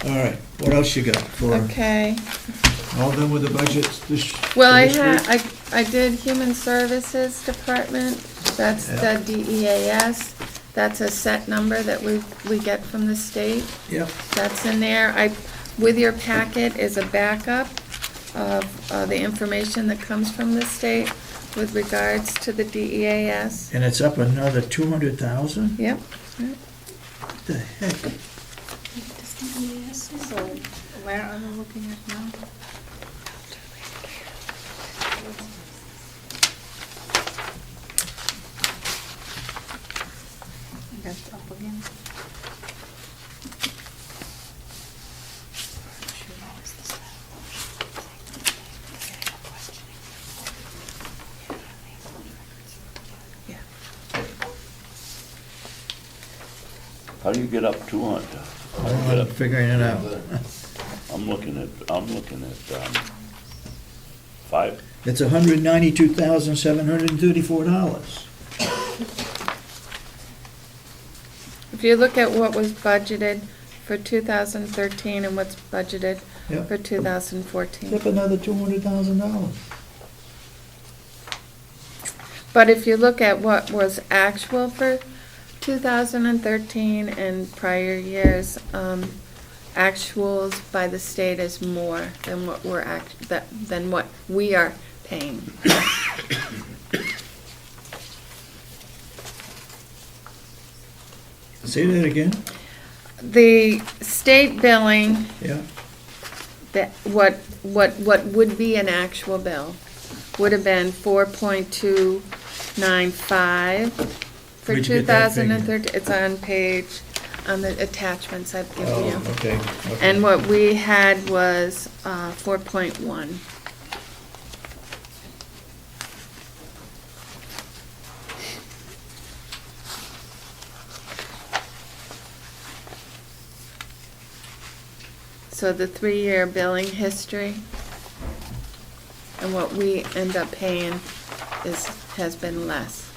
All right, what else you got for, Okay, all done with the budgets this? well, for I this week? I did Human Services Department, that's the DEAS, that's a set number that we get from the state. Yep, That's in there. With your packet is a backup of the information that comes from the state with regards to the DEAS. and it's up another 200,000? Yep. What the heck? So, where are we looking at now? That's up again. Yeah. How do you get up 200? I'm figuring it out. I'm looking at, five, It's $192,734. If you look at what was budgeted for 2013 and what's budgeted Yep. for 2014. It's up another $200,000. But if you look at what was actual for 2013 and prior years, actuals by the state is more than what than what we are paying. Say that again? The state billing, Yeah. that what would be an actual bill would have been 4.295 for Where'd you get that figure? 2013. It's on page, on the attachments I've given Oh, you. okay. And what we had was 4.1. So the 3-year billing history and what we end up paying has been less.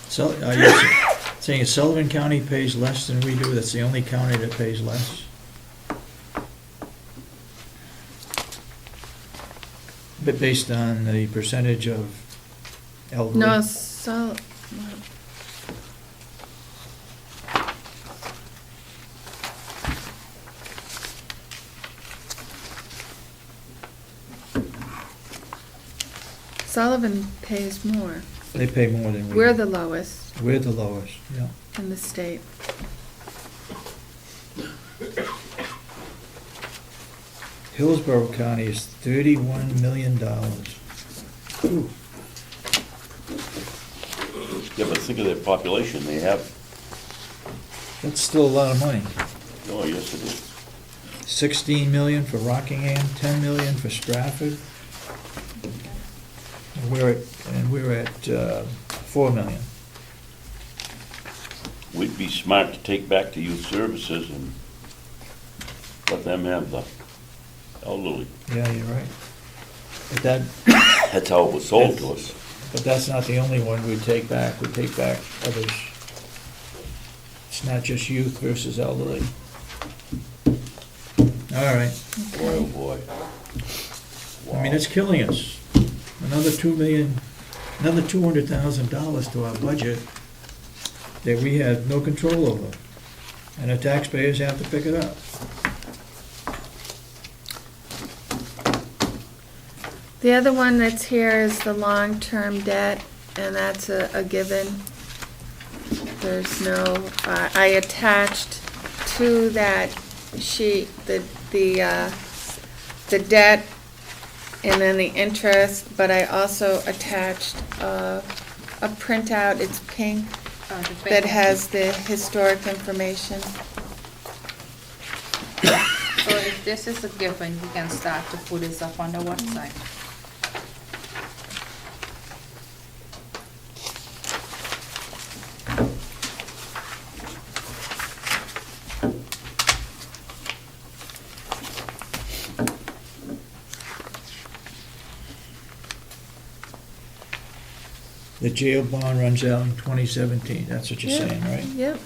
So, are you saying Sullivan County pays less than we do? That's the only county that pays less? But based on the percentage of elderly? No, so, Sullivan pays more. They pay more than we do. We're the lowest We're the lowest, yeah. in the state. Hillsborough County is $31 million. Ooh, Yeah, but think of their population, they have, that's still a lot of money. oh, yes, it is. 16 million for Rockingham, 10 million for Stratford. And we're at 4 million. We'd be smart to take back the youth services and let them have the elderly. Yeah, you're right. But that, That's how it was sold to us. but that's not the only one we take back. We take back others. It's not just youth versus elderly. All right. Boy, oh boy. I mean, it's killing us. Another 2 million, another $200,000 to our budget that we have no control over. And the taxpayers have to pick it up. The other one that's here is the long-term debt, and that's a given. There's no, I attached to that sheet, the debt and then the interest, but I also attached a printout, it's pink, that has the historic information. So if this is a given, we can start to put this up on the website. The jail bond runs out in 2017, that's what you're Yep, saying, right? Yep,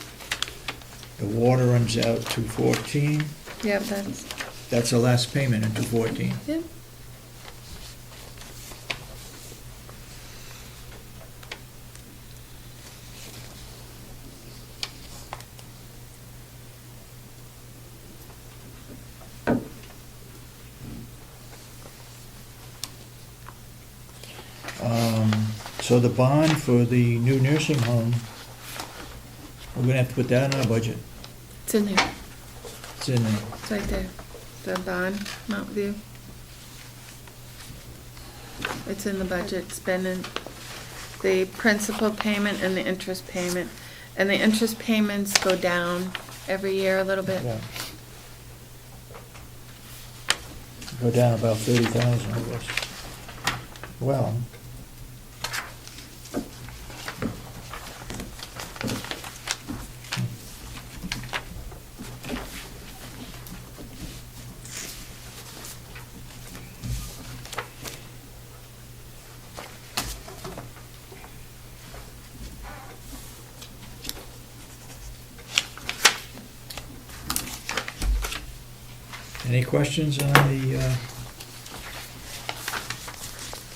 The water runs out 2/14, yep, that's the last payment in 2/14. yep. So the bond for the new nursing home, we're gonna have to put that in our budget. It's in there, It's in there. it's right there, the bond, Mount View. It's in the budget, it's been in the principal payment and the interest payment. And the interest payments go down every year a little bit. Yeah. Go down about 30,000, I guess. Well, any questions on the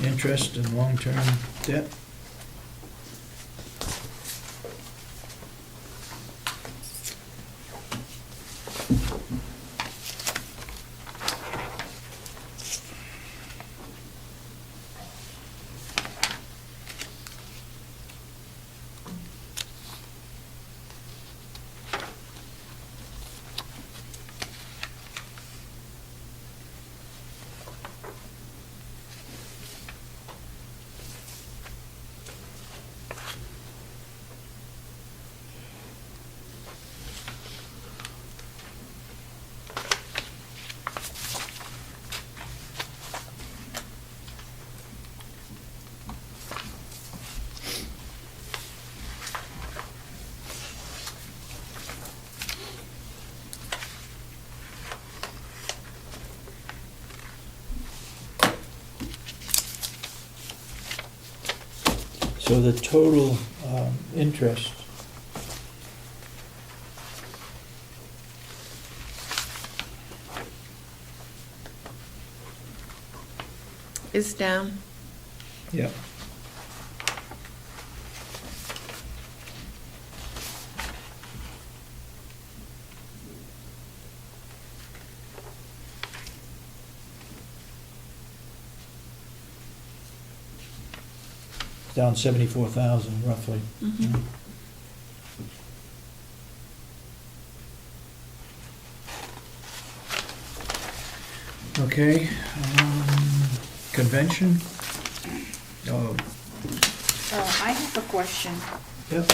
interest and long-term debt? So the total interest. It's down. Yep. Down 74,000 roughly. Mhm. Okay, convention? Oh, I have a question. yep.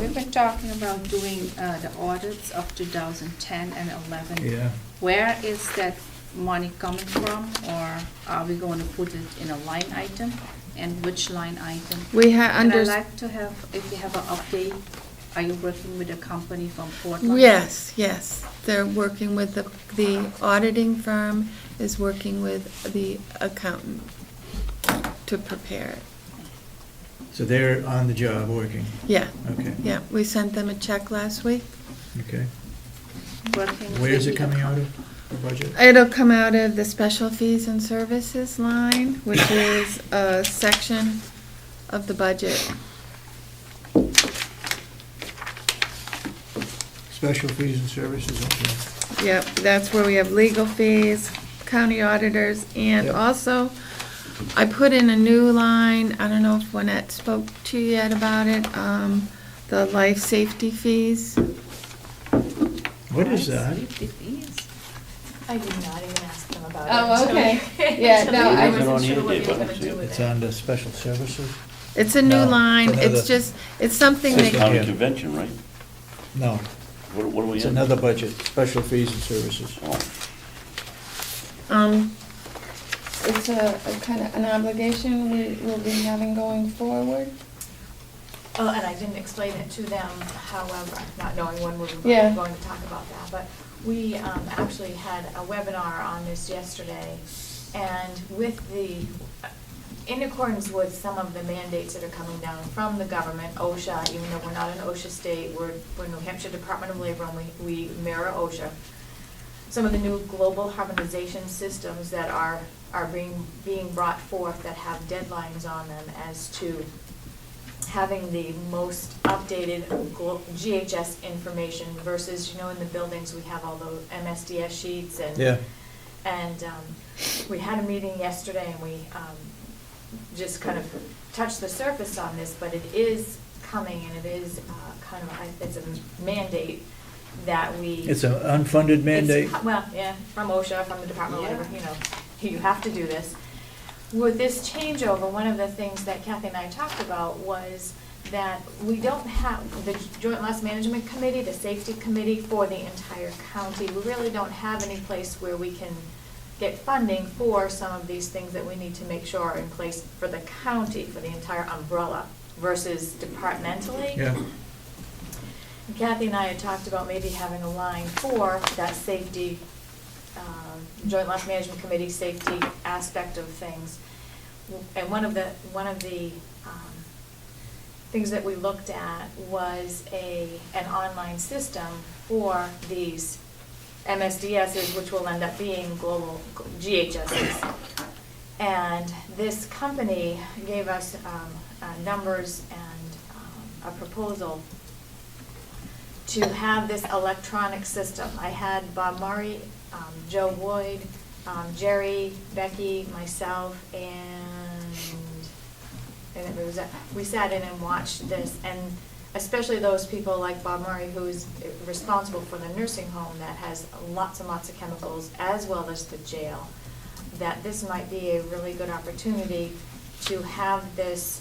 We've been talking about doing the audits of 2010 and 11. Yeah. Where is that money coming from, or are we going to put it in a line item? And which line item? We have And under. I'd like to have, if you have an update, are you working with a company from Portland? Yes, yes. They're working with the auditing firm is working with the accountant to prepare it. So they're on the job working, Yeah, okay, yeah. We sent them a check last week. okay. Working with Where's it the coming out account- of, the budget? It'll come out of the special fees and services line, which is a section of the budget. Special fees and services, okay. Yep, that's where we have legal fees, county auditors, and Yep. also, I put in a new line, I don't know if Lynette spoke to you yet about it, the life safety fees. What is that? Safety fees. I did not even ask them about it. Oh, until- okay. Yeah, no, until I wasn't wasn't sure on what here, you were Dave, I gonna don't see do it. with It's it. on the special services? It's a new No, line, it's another- just, it's something It's System. that, county Yeah. convention, right? No, What are we it's in? another budget, special fees and services. Oh, it's a kind of an obligation we'll be having going forward. Oh, and I didn't explain it to them, however, not knowing when we were Yeah. going to talk about that, but we actually had a webinar on this yesterday, and with in accordance with some of the mandates that are coming down from the government, OSHA, even though we're not an OSHA state, we're New Hampshire Department of Labor, and we mirror OSHA. Some of the new global harmonization systems that are being brought forth that have deadlines on them as to having the most updated GHS information versus, in the buildings, we have all those MSDS sheets and. Yeah, And we had a meeting yesterday, and we just kind of touched the surface on this, but it is coming, and it is it's a mandate that we. it's an unfunded mandate? Well, yeah, from OSHA, from the Department of Yeah. Labor, you have to do this. With this changeover, one of the things that Kathy and I talked about was that we don't have, the Joint Loss Management Committee, the Safety Committee for the entire county, we really don't have any place where we can get funding for some of these things that we need to make sure are in place for the county, for the entire umbrella, versus departmentally. Yeah, Kathy and I had talked about maybe having a line for that safety, Joint Loss Management Committee safety aspect of things. And one of the things that we looked at was an online system for these MSDSs, which will end up being global GHSs. And this company gave us numbers and a proposal to have this electronic system. I had Bob Murray, Joe Boyd, Jerry, Becky, myself, and it was we sat in and watched this, and especially those people like Bob Murray, who is responsible for the nursing home that has lots and lots of chemicals, as well as the jail, that this might be a really good opportunity to have this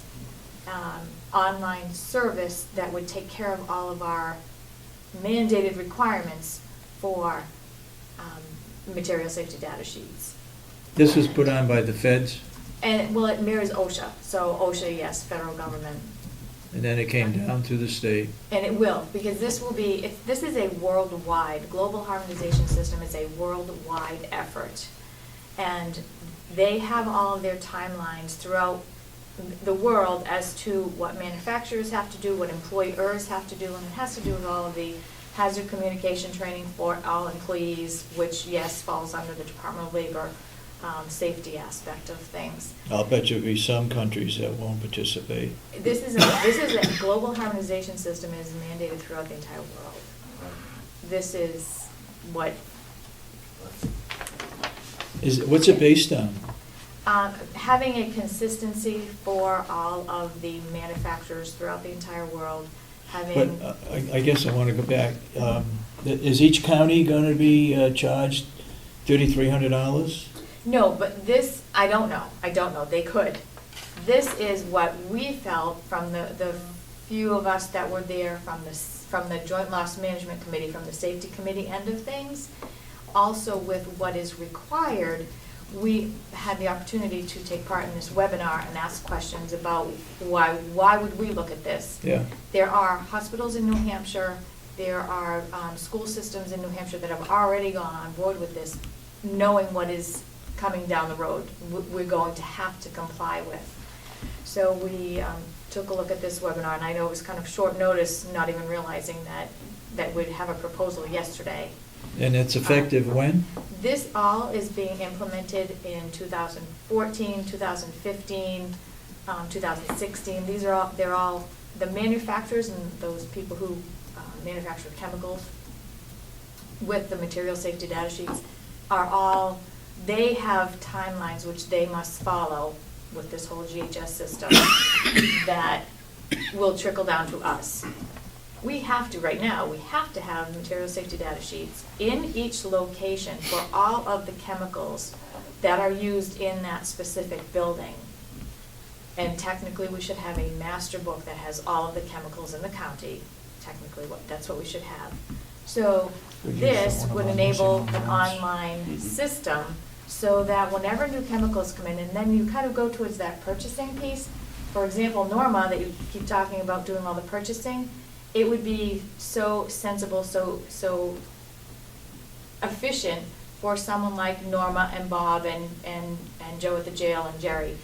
online service that would take care of all of our mandated requirements for material safety data sheets. this was put on by the feds, And, well, it mirrors OSHA, so OSHA, yes, federal government. and then it came down to the state. And it will, because this will be, this is a worldwide, global harmonization system is a worldwide effort. And they have all of their timelines throughout the world as to what manufacturers have to do, what employers have to do, and it has to do with all of the hazard communication training for all employees, which, yes, falls under the Department of Labor safety aspect of things. I'll bet you'll be some countries that won't participate. This is a global harmonization system is mandated throughout the entire world. This is what What's it based on? having a consistency for all of the manufacturers throughout the entire world, But having, I guess I want to go back. Is each county going to be charged $3,300? no, but this, I don't know, they could. This is what we felt from the few of us that were there from the Joint Loss Management Committee, from the Safety Committee end of things. Also with what is required, we had the opportunity to take part in this webinar and ask questions about why would we look at this? Yeah. There are hospitals in New Hampshire, there are school systems in New Hampshire that have already gone on board with this, knowing what is coming down the road, we're going to have to comply with. So we took a look at this webinar, and I know it was kind of short notice, not even realizing that we'd have a proposal yesterday. And it's effective when? This all is being implemented in 2014, 2015, 2016. They're all, the manufacturers and those people who manufacture chemicals with the material safety data sheets are all, they have timelines which they must follow with this whole GHS system that will trickle down to us. We have to, right now, we have to have material safety data sheets in each location for all of the chemicals that are used in that specific building. And technically, we should have a master book that has all of the chemicals in the county. Technically, that's what we should have. So this would enable an online system so that whenever new chemicals come in, and then you kind of go towards that purchasing piece. For example, Norma, that you keep talking about doing all the purchasing, it would be so sensible, so efficient for someone like Norma and Bob and Joe at the jail and Jerry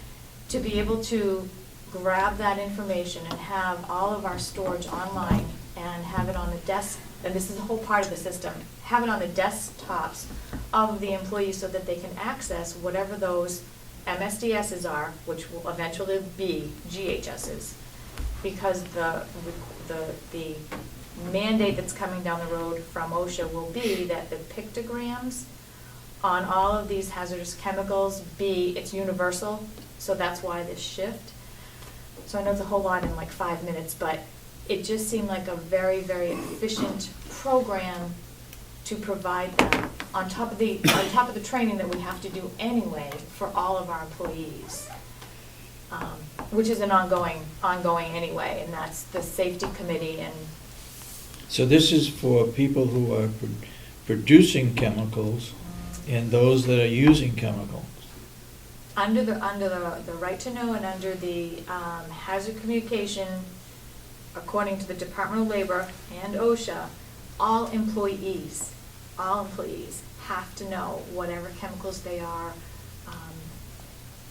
to be able to grab that information and have all of our storage online and have it on the desk, and this is a whole part of the system, have it on the desktops of the employees so that they can access whatever those MSDSs are, which will eventually be GHSs, because the mandate that's coming down the road from OSHA will be that the pictograms on all of these hazardous chemicals it's universal, so that's why this shift. So I know it's a whole lot in like 5 minutes, but it just seemed like a very, very efficient program to provide that on top of the training that we have to do anyway for all of our employees. Which is an ongoing anyway, and that's the safety committee. And So this is for people who are producing chemicals and those that are using chemicals. under the right to know and under the hazard communication, according to the Department of Labor and OSHA, all employees have to know whatever chemicals they are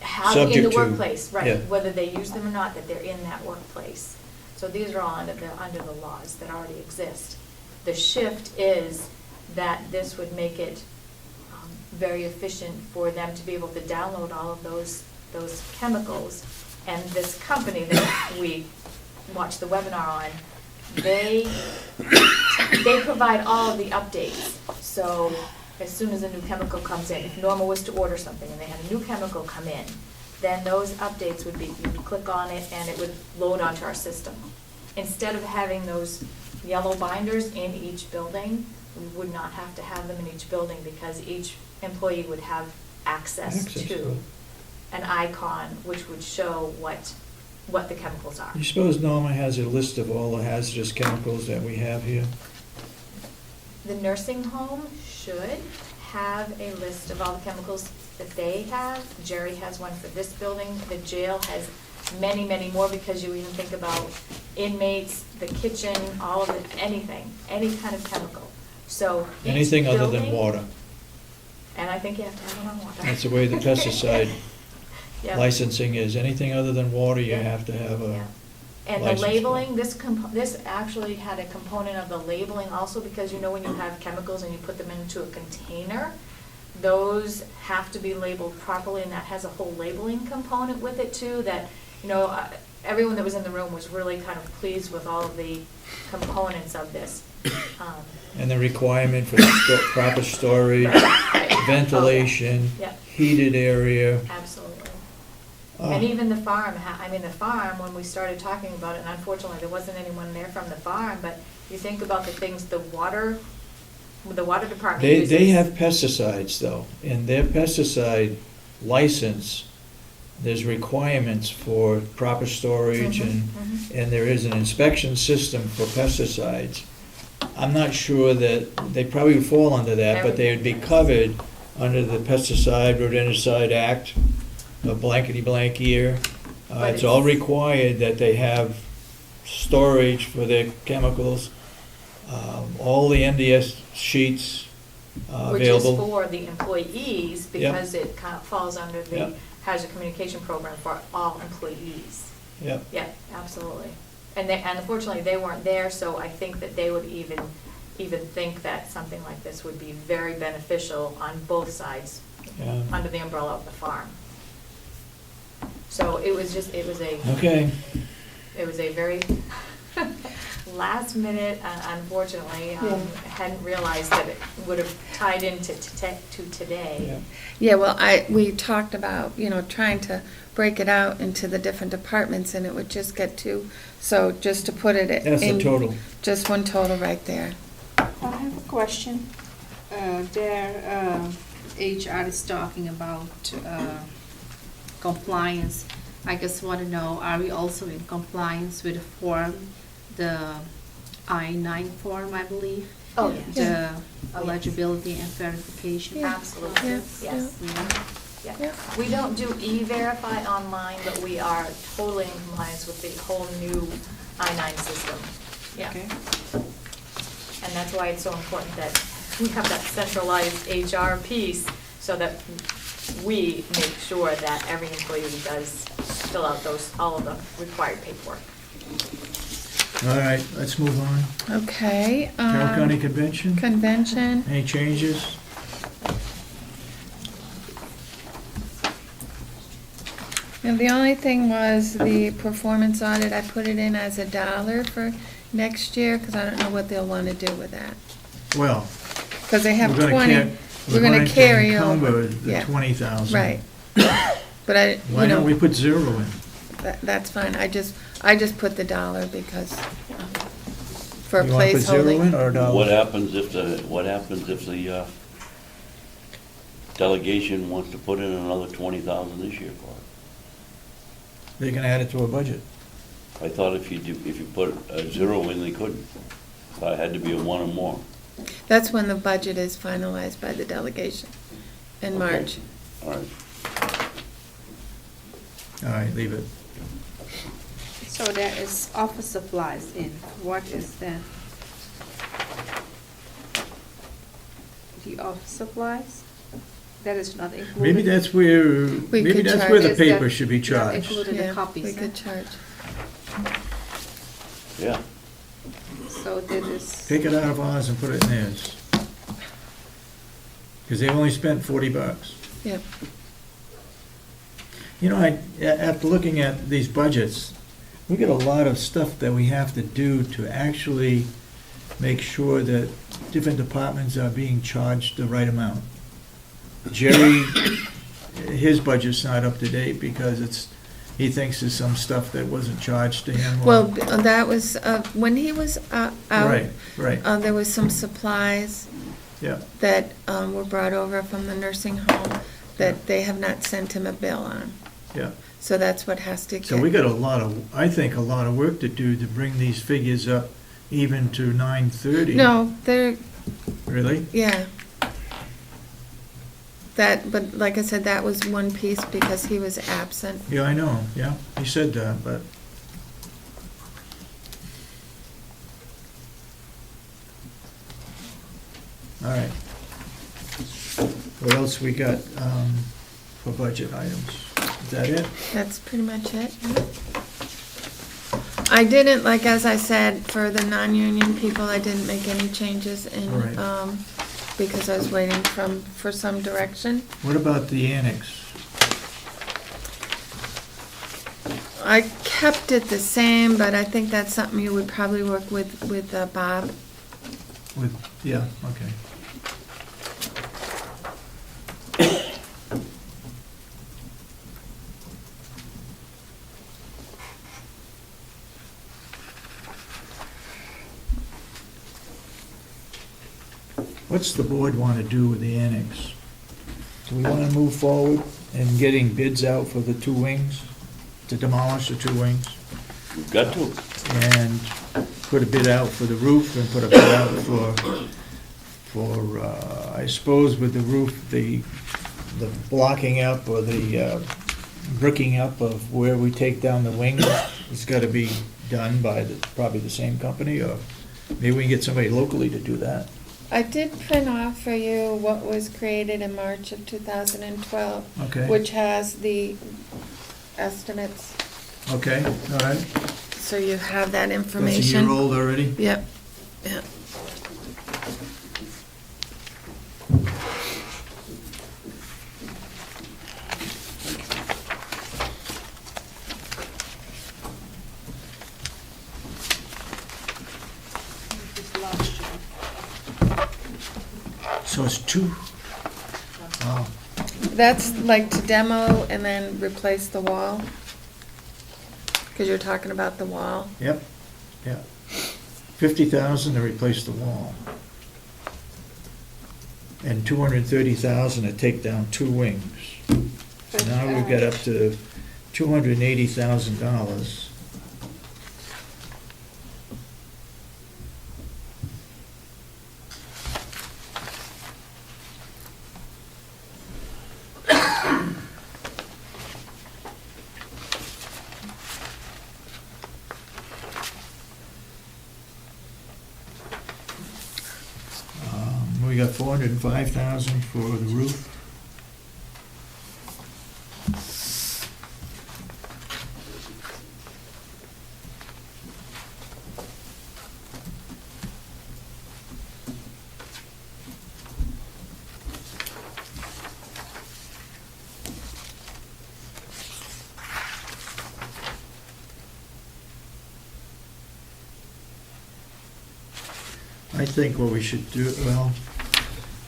have in Subject the to, workplace, right? yeah. Whether they use them or not, that they're in that workplace. So these are all under the laws that already exist. The shift is that this would make it very efficient for them to be able to download all of those chemicals. And this company that we watched the webinar on, they provide all of the updates. So as soon as a new chemical comes in, if Norma was to order something and they had a new chemical come in, then those updates would be, you'd click on it and it would load onto our system. Instead of having those yellow binders in each building, we would not have to have them in each building because each employee would have access to an icon which would show what the chemicals are. You suppose Norma has a list of all the hazardous chemicals that we have here? The nursing home should have a list of all the chemicals that they have. Jerry has one for this building. The jail has many, many more because you even think about inmates, the kitchen, all of it, anything, any kind of chemical. So each Anything other than building- water. And I think you have to have it on water. That's the way the pesticide Yep. licensing is. Anything other than water, you Yeah. have to have Yeah. a And the license for. labeling, this actually had a component of the labeling also, because you know when you have chemicals and you put them into a container, those have to be labeled properly, and that has a whole labeling component with it too, that, you know, everyone that was in the room was really kind of pleased with all of the components of this. And the requirement for proper storage, Right. ventilation, Yeah. heated area. Absolutely. Uh, And even the farm, the farm, when we started talking about it, and unfortunately, there wasn't anyone there from the farm, but you think about the things the water department They, uses. they have pesticides though. In their pesticide license, there's requirements for proper storage Mhm, and there is an inspection system for pesticides. I'm not sure that, they probably would fall under that, but they would be covered under the Pesticide Rodenticide Act, a blankety blank here. But It's all it's- required that they have storage for their chemicals, all the NDS sheets Which is available. for the employees, because it kind of falls under the Yep. hazard communication program for all employees. Yep. Yeah, absolutely. And unfortunately, they weren't there, so I think that they would even think that something like this would be very beneficial on both sides, Yeah. under the umbrella of the farm. So it was Okay. a very last minute, unfortunately, hadn't realized that it would have tied into today. Yeah. Yeah, well, we talked about, trying to break it out into the different departments, and it would just get so just to put it in. That's the total. Just one total right there. I have a question. HR is talking about compliance. I just want to know, are we also in compliance with the form, the I-9 form, I believe? Oh, yes. The Oh, yes. eligibility and verification? Yeah. Absolutely, Yeah, yes. Yeah. Yeah. We don't do E-Verify online, but we are totally in compliance with the whole new I-9 system. Yeah. Okay. And that's why it's so important that we have that centralized HR piece, so that we make sure that every employee does fill out all of the required paperwork. All right, let's move on. Okay. Carroll County Convention, Convention. any changes? And the only thing was the performance audit, I put it in as $1 for next year, because I don't know what they'll want to do with that. Well, Because they have we're gonna 20, we're going going to carry encumber over. the Yeah. 20,000. Right. But Why don't we put 0 in? that's fine, I just put the $1 because, for a You want to put 0 in placeholder. or $1? What happens if the delegation wants to put in another 20,000 this year for it? They can add it to a budget. I thought if you put a 0 in, they couldn't. Thought it had to be a 1 or more. That's when the budget is finalized by the delegation in Okay. March. All right. All right, leave it. So there is office supplies in, what is that? The office supplies? That is not included? Maybe that's where, We maybe could that's where the charge- Is paper that should be not charged. included the Yeah, copies, we huh? could charge. Yeah. So this is. Take it out of ours and put it in theirs. Because they only spent $40. Yep. You know, after looking at these budgets, we got a lot of stuff that we have to do to actually make sure that different departments are being charged the right amount. Jerry, his budget's not up to date because he thinks there's some stuff that wasn't charged to him. Well, that was, when he was out. Right, right, There was some supplies yeah. that were brought over from the nursing home that they have not sent him a bill on. Yeah, So that's what has to get. so we got I think a lot of work to do to bring these figures up even to 930. No, they're, Really? yeah. But like I said, that was one piece because he was absent. Yeah, I know, yeah, he said that, but. All right. What else we got for budget items? Is that it? That's pretty much it. I didn't, like, as I said, for the non-union people, I didn't make any changes in, Right. because I was waiting for some direction. What about the annex? I kept it the same, but I think that's something you would probably work with Bob. Yeah, okay. What's the board want to do with the annex? Do we want to move forward in getting bids out for the two wings, to demolish the two wings? We've got to. And put a bid out for the roof and put a bid out for, I suppose with the roof, the blocking up or the bricking up of where we take down the wings, it's got to be done by probably the same company, or maybe we can get somebody locally to do that. I did print off for you what was created in March of 2012, Okay. which has the estimates, Okay, all right. so you have that That's a information. year old already? Yep, yep. Just last year. So it's two? Wow. That's like to demo and then replace the wall? Because you're talking about the wall. Yep, yeah. 50,000 to replace the wall. And 230,000 to take down two wings. So now we've got up to $280,000. We got 405,000 for the roof. I think what we should do, well,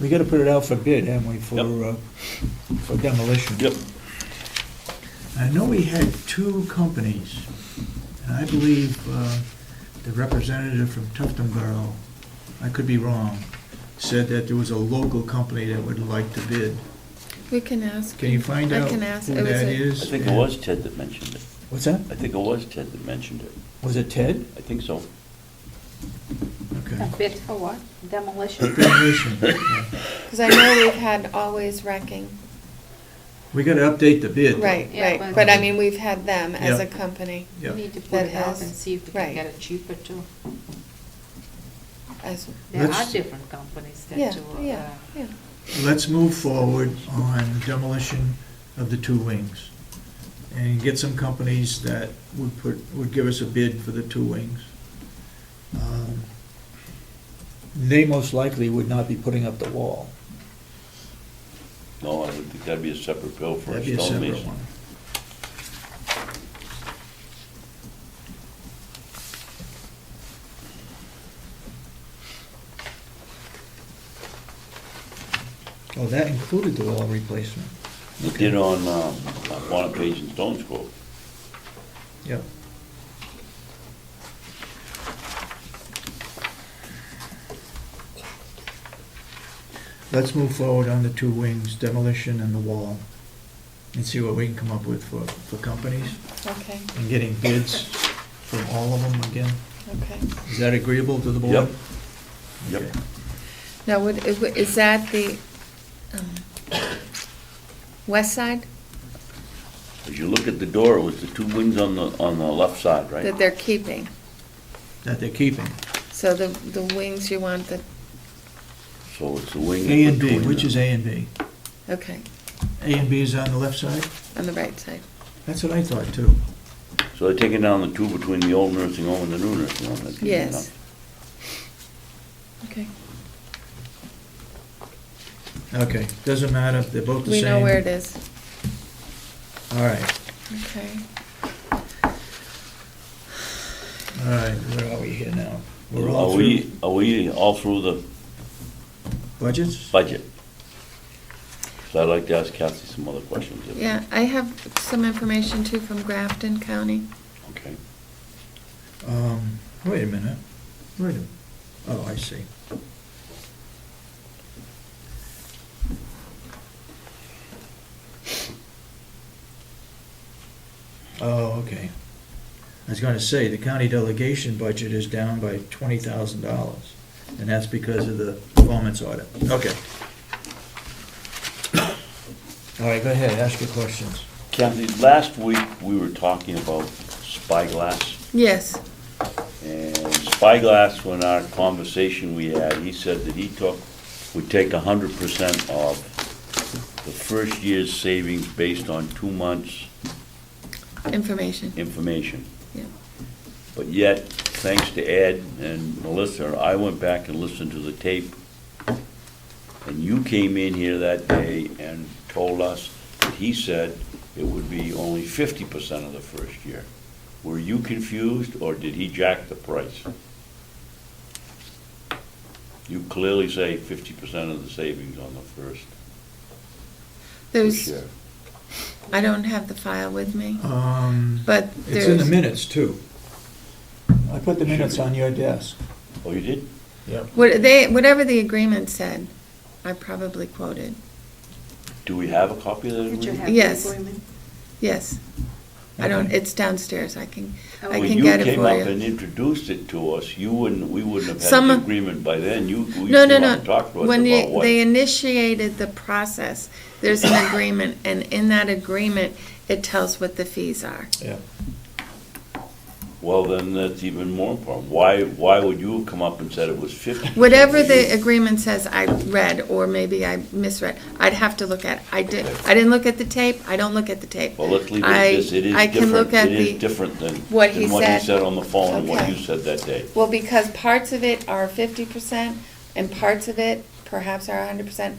We got to put it out for bid, haven't we, Yep. for demolition? Yep. I know we had two companies, and I believe the representative from Tuftonboro, I could be wrong, said that there was a local company that would like to bid. We can ask. Can you find I out can ask. who It was that a- is? I think it was Ted that mentioned it. What's that? I think it was Ted that mentioned it. Was it Ted? I think so. A Okay. bid for what? Demolition? Demolition, yeah. Because I know we've had Always Wrecking. We gotta update the bid. Right, Yeah, right. but- But I mean, we've had them as a Yep. company. We Yep. need to put That it out has- and see if we right. can get it cheaper too. As, There are Let's- different companies that yeah, do, yeah, yeah. Let's move forward on demolition of the two wings. And get some companies that would give us a bid for the two wings. They most likely would not be putting up the wall. No, I would think that'd be a separate bill for a That'd be a separate stonemason. one. Oh, that included the wall replacement. It did on Bonnet Page and Stone's quote. Yep. Let's move forward on the two wings, demolition and the wall, and see what we can come up with for companies, Okay, and getting bids from all of them again. okay. Is that agreeable to the board? Yep. Yep. Okay. Now, is that the west side As you look at the door, it was the two wings on the left side, right? that they're keeping? That they're keeping. So the wings you want the, So it's the wing. A and B, between which the- is A and B? okay. A and B is on the left side? on the right side. That's what I thought too. So they're taking down the two between the old nursing home and the new nursing home. That's easy Yes. enough. Okay. Okay, doesn't matter, they're both the We same. know where it is. All right, Okay. all right. Where are we here now? We're Are all we, through are we all through the budgets? budget? So I'd like to ask Kathy some other questions. if- Yeah, I have some information too from Grafton County. Okay. Wait a minute, oh, I see. Oh, okay. I was gonna say, the county delegation budget is down by $20,000, and that's because of the performance audit. Okay. All right, go ahead, ask your questions. Kathy, last week, we were talking about spyglass. Yes, And Spyglass, in our conversation we had, he said that would take 100% of the first year's savings based on 2 months' information. information. Yeah. But yet, thanks to Ed and Melissa, I went back and listened to the tape. And you came in here that day and told us that he said it would be only 50% of the first year. Were you confused, or did he jack the price? You clearly say 50% of the savings on the first There's, year. I don't have the file with me, but It's in the there's, minutes too. I put the minutes on your desk. Oh, you did? Yep. whatever the agreement said, I probably quoted. Do we have a copy of that Did you agreement? have the Yes. agreement? Yes. I don't, Okay. it's downstairs, I can When get it you came for up and you. introduced it to us, we wouldn't have had Some the of- agreement by then. You No, came no, up and talked to no. us When about what. they initiated the process, there's an agreement, and in that agreement, it tells what the fees are. Yeah. Well, then that's even more important. Why would you have come up and said it was 50%? Whatever the agreement says, I read, or maybe I misread, I'd have to look at it. I didn't look at the tape, I don't look at the tape. Well, let's leave it at this. It is I can look different. at It is the- different than what he than what said. he said on the phone and what Okay. you said that day. Well, because parts of it are 50%, and parts of it perhaps are 100%.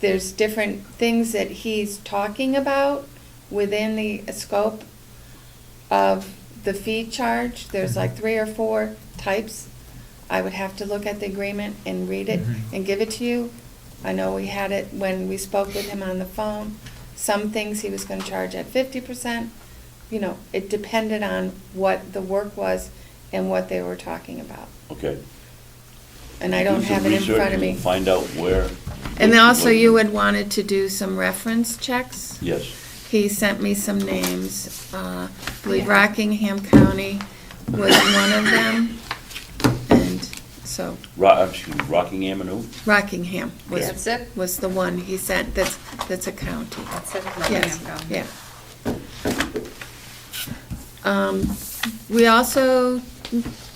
There's different things that he's talking about within the scope of the fee charge. There's like 3 or 4 types. I would have to look at the agreement and read it Mhm. and give it to you. I know we had it when we spoke with him on the phone. Some things he was gonna charge at 50%. You know, it depended on what the work was and what they were talking about. Okay. And I don't Do some have it in research front of and me. Find out where. And then also what- you had wanted to do some reference checks. Yes. He sent me some names. I believe Rockingham County was one of them. And so Rockingham and who? Rockingham That's it? was the one he sent, that's a county. That's it. Yes, Rockingham County. yeah. We also,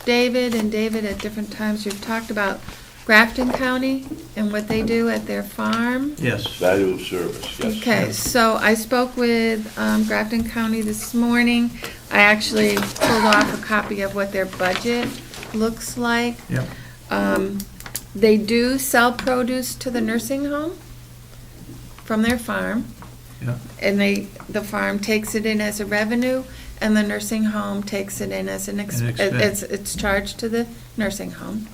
David at different times, we've talked about Grafton County and what they do at their farm. Yes. Value of service, yes. Okay, so I spoke with Grafton County this morning. I actually pulled off a copy of what their budget looks like. Yep. They do sell produce to the nursing home from their farm, Yep. and the farm takes it in as a revenue, and the nursing home takes it in as an An expense. it's charged to the nursing home.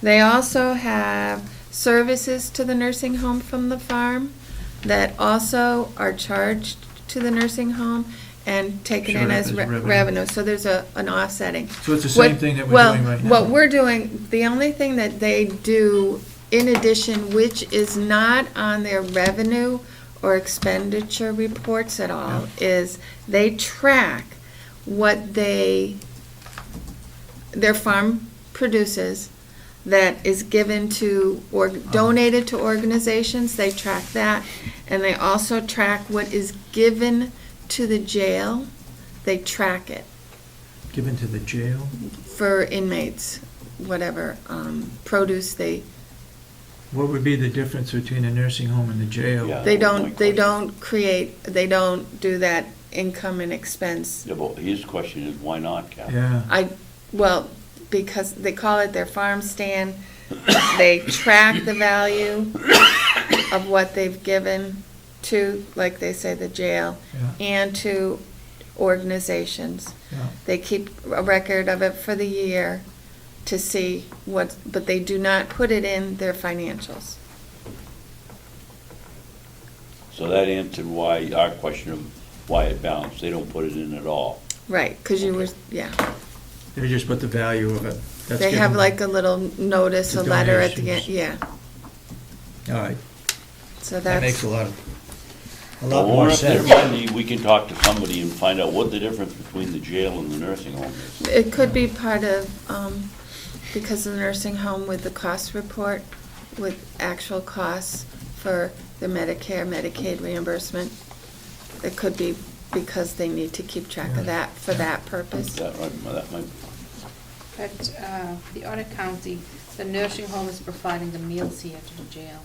They also have services to the nursing home from the farm that also are charged to the nursing home and taken Showed in up as as revenue. revenue, so there's an offsetting. So it's the same What- thing that we're well, doing right now? What we're doing, the only thing that they do in addition, which is not on their revenue or expenditure reports at all, is they track what their farm produces that is given to, or donated to organizations, they track that. And they also track what is given to the jail, they track it Given to the jail? for inmates, whatever produce they What would be the difference between a nursing home and the jail? Yeah. They that was my don't, they question. they don't do that income and expense. Yeah, but his question is, why not, Kathy? Yeah, Well, because they call it their farm stand, they track the value of what they've given to, like they say, the jail, yeah, and to organizations. yeah. They keep a record of it for the year to see what, but they do not put it in their financials. So that answered why, our question of why it balanced, they don't put it in at all. Right, because you were, Okay. yeah. They just put the value of it. That's They have given- like a little notice, The a letter at the end, donations. yeah. All right, So that makes that's, a lot Well, when more we're up there sense. Monday, we can talk to somebody and find out what the difference between the jail and the nursing home is. it could be part of, because of the nursing home with the cost report, with actual costs for the Medicare, Medicaid reimbursement. It could be because they need to keep track of that for that purpose. That might, But the other county, the nursing home is providing the meals here to the jail.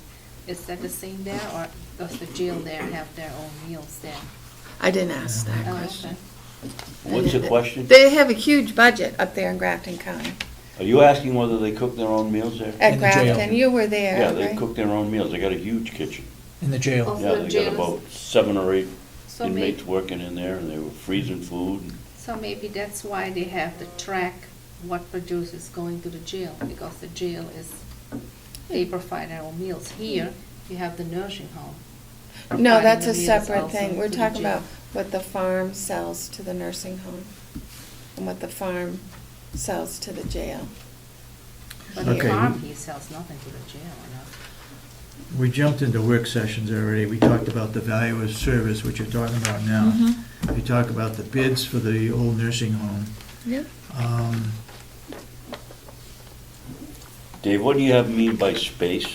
Is that the same there, or does the jail there have their own meals there? I didn't ask that Oh, question. okay. what's the question? They have a huge budget up there in Grafton County. Are you asking whether they cook their own meals there? At In the jail. Grafton, you were there, Yeah, they right? cook their own meals. They got a huge kitchen. In the jail. Oh. Yeah, the they jail got is- about 7 or 8 So inmates maybe, working in there, and they were freezing food. so maybe that's why they have to track what produce is going to the jail, because the jail is, they provide their own meals. Here, you have the nursing home. No, providing that's the a meals separate also thing. We're to the talking jail. about what the farm sells to the nursing home and what the farm sells to the jail. But the Okay. farm, he sells nothing to the jail, enough. We jumped into work sessions already. We talked about the value of service, which you're talking about now. Mhm. We talked about the bids for the old nursing home. Yeah. Dave, what do you have mean by space?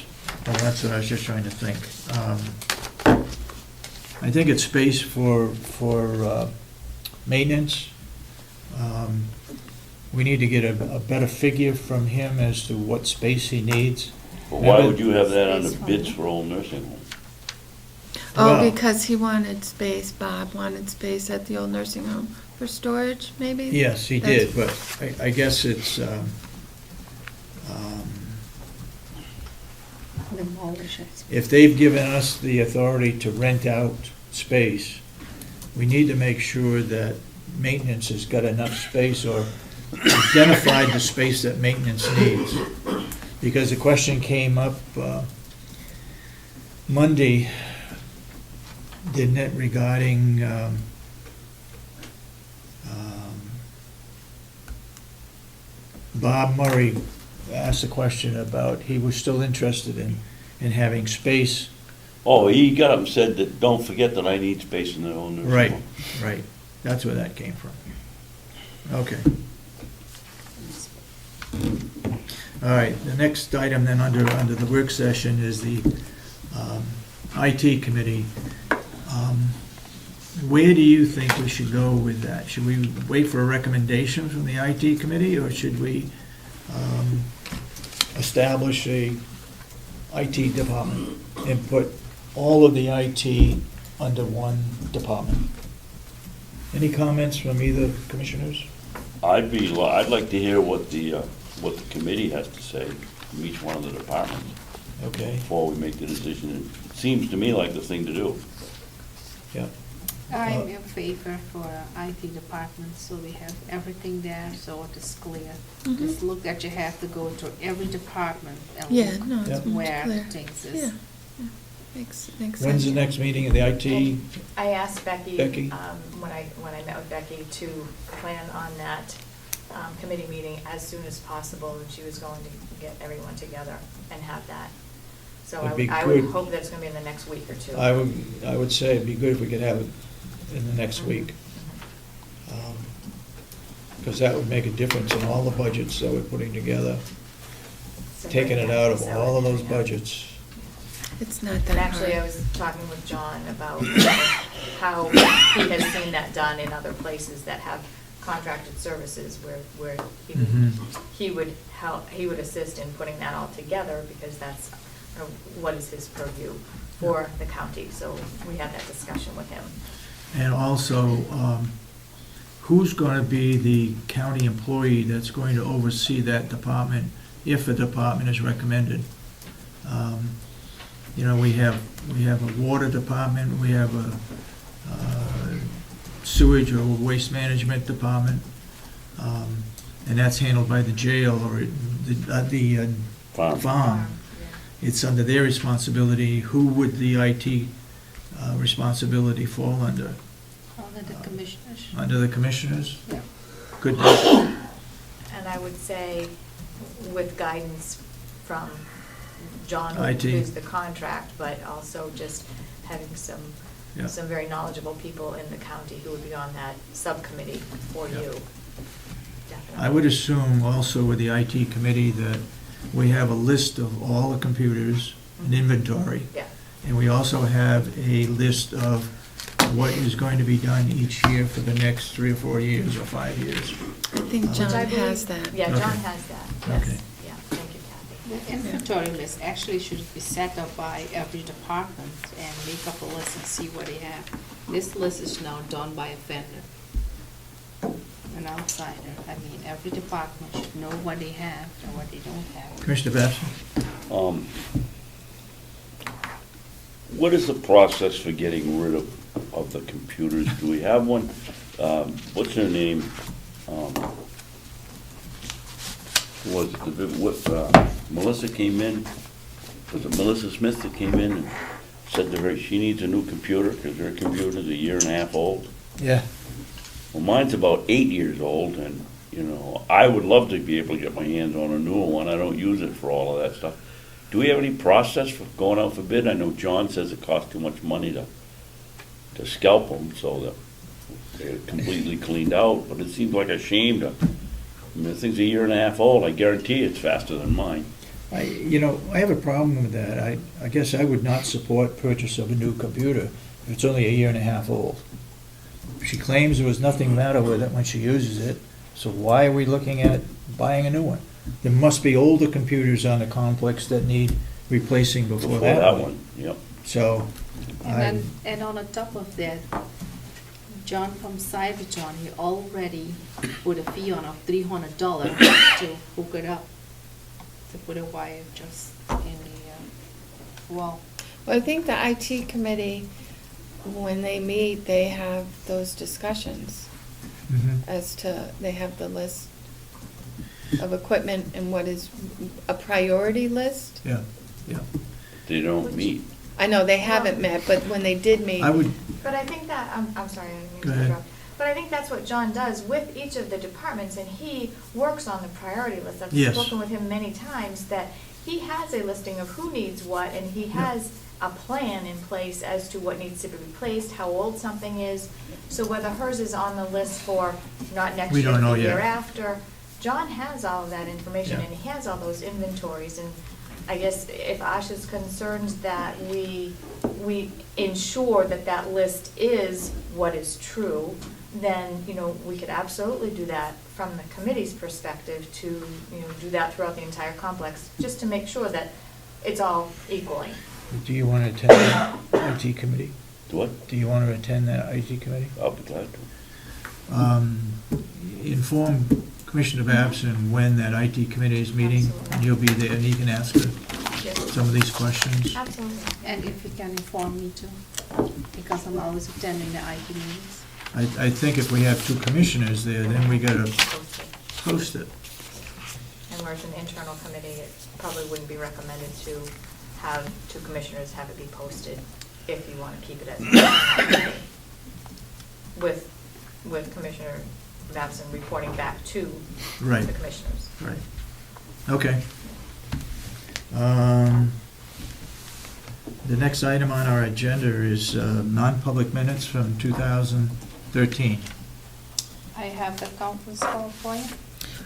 Well, that's what I was just trying to think. I think it's space for maintenance. We need to get a better figure from him as to what space he needs. But why Maybe- would you have that under Space for- bids for old nursing home? Oh, Well- because he wanted space, Bob wanted space at the old nursing home for storage, maybe? Yes, he did, but I guess it's, Demolish it. if they've given us the authority to rent out space, we need to make sure that maintenance has got enough space or identified the space that maintenance needs. Because the question came up Monday, didn't it, regarding Bob Murray asked a question about, he was still interested in having space. Oh, he got up and said that, don't forget that I need space in the old nursing Right, home. right. That's where that came from. Okay. All right, the next item then under the work session is the IT committee. Where do you think we should go with that? Should we wait for a recommendation from the IT committee, or should we establish a IT department and put all of the IT under one department? Any comments from either commissioners? I'd like to hear what the committee has to say from each one of the departments Okay, before we make the decision. It seems to me like the thing to do. yeah. I'm in favor for IT department, so we have everything there, so it is clear. Mhm. Just look that you have to go to every department and Yeah, look no, it's Yep. much where clear. things Yeah, is. yeah. Makes sense. When's the next meeting of the IT? I asked Becky, Becky? when I met with Becky, to plan on that committee meeting as soon as possible, and she was going to get everyone together and have that. So It'd be I would good. hope that it's gonna be in the next week or two. I would say it'd be good if we could have it in the next week. Because that would make a difference in all the budgets that we're putting together, So taking it out of so all of those yeah. budgets. It's not And that actually, I hard. was talking with John about how he has seen that done in other places that have contracted services where Mhm. he would help, he would assist in putting that all together, because that's what is his purview for the county. So we had that discussion with him. And also, who's going to be the county employee that's going to oversee that department if a department is recommended? You know, we have a water department, we have a sewage or waste management department, and that's handled by the jail or the farm. It's under their responsibility. Who would the IT responsibility fall under? Under the commissioners. Under the commissioners? Yeah. Good. And I would say with guidance from John, IT. who's the contract, but also just having some Yeah. very knowledgeable people in the county who would be on that subcommittee for Yeah. you. Definitely. I would assume also with the IT committee that we have a list of all the computers, an inventory, Yeah. and we also have a list of what is going to be done each year for the next 3 or 4 years or 5 years. I think Which John I believe- has that. Yeah, John Okay. has that, yes. Okay. Yeah, thank you, Kathy. The inventory list actually should be set up by every department and make up a list and see what they have. This list is now done by a vendor, an outsider. I mean, every department should know what they have and what they don't have. Commissioner Babson? What is the process for getting rid of the computers? Do we have one? What's her name? Melissa came in, was it Mellisa Smith that came in and said to her, she needs a new computer because her computer's 1.5 years old? Yeah. Well, mine's about 8 years old, and, you know, I would love to be able to get my hands on a newer one. I don't use it for all of that stuff. Do we have any process for going out for bid? I know John says it costs too much money to scalp them so that they're completely cleaned out, but it seems like a shame to, I mean, the thing's 1.5 years old. I guarantee it's faster than mine. I have a problem with that. I guess I would not support purchase of a new computer if it's only 1.5 years old. She claims there was nothing the matter with it when she uses it, so why are we looking at buying a new one? There must be older computers on the complex that need replacing before that one. Yep. So, And on the top of that, John from Cybertron, he already put a fee on of $300 to hook it up, to put a wire just in the wall. Well, I think the IT committee, when they meet, they have those discussions as to, they have the list of equipment and what is a priority list. Yeah, yeah. They don't meet. I know they haven't met, but when they did meet. I would, But I think that, I'm sorry, I didn't mean Go to ahead. interrupt. But I think that's what John does with each of the departments, and he works on the priority list. I've Yes. spoken with him many times, that he has a listing of who needs what, and he has a plan in place as to what needs to be replaced, how old something is. So whether hers is on the list for not next We year, don't know the year yet. after, John has all of that information, Yeah. and he has all those inventories, and I guess if Asha's concerns that we ensure that that list is what is true, then, you know, we could absolutely do that from the committee's perspective to, you know, do that throughout the entire complex, just to make sure that it's all equally. do you want to attend that IT committee? What? Do you want to attend that IT committee? I'll be glad to. Inform Commissioner Babson when that IT committee is meeting, and you'll be there, and you can ask her Yes. some of these questions. Absolutely. And if you can inform me too, because I'm always attending the IT meetings. I think if we have 2 commissioners there, then we gotta Posted. post it. And where it's an internal committee, it probably wouldn't be recommended to have 2 commissioners have it be posted if you want to keep it as an internal committee. With Commissioner Babson reporting back to Right. the commissioners. Right. Okay. The next item on our agenda is non-public minutes from 2013. I have the conference call for you.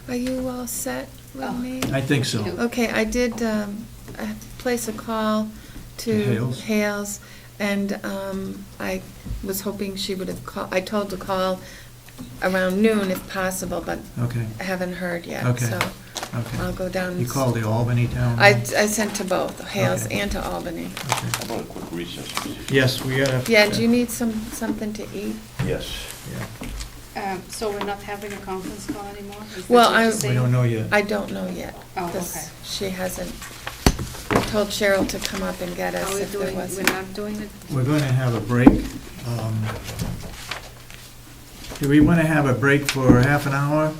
Are you all set with Oh. me? I think so. Okay, I did place a call To to Hales? Hales, and I was hoping she would have called, I told to call around noon if possible, but Okay. I haven't heard yet, Okay. so. Okay. I'll go down. You called the Albany town? I sent to both, Hales Okay. and to Albany. Okay. How about a quick recess? Yes, we gotta. Yeah, do you need something to eat? Yes. Yeah. So we're not having a conference call anymore? Is that Well, what you're I- We saying? don't know yet. I don't know yet. Oh, 'cause okay. She hasn't, we told Cheryl to come up and get us Are we if there doing, we're wasn't. not doing it? We're going to have a break. Do we want to have a break for half an hour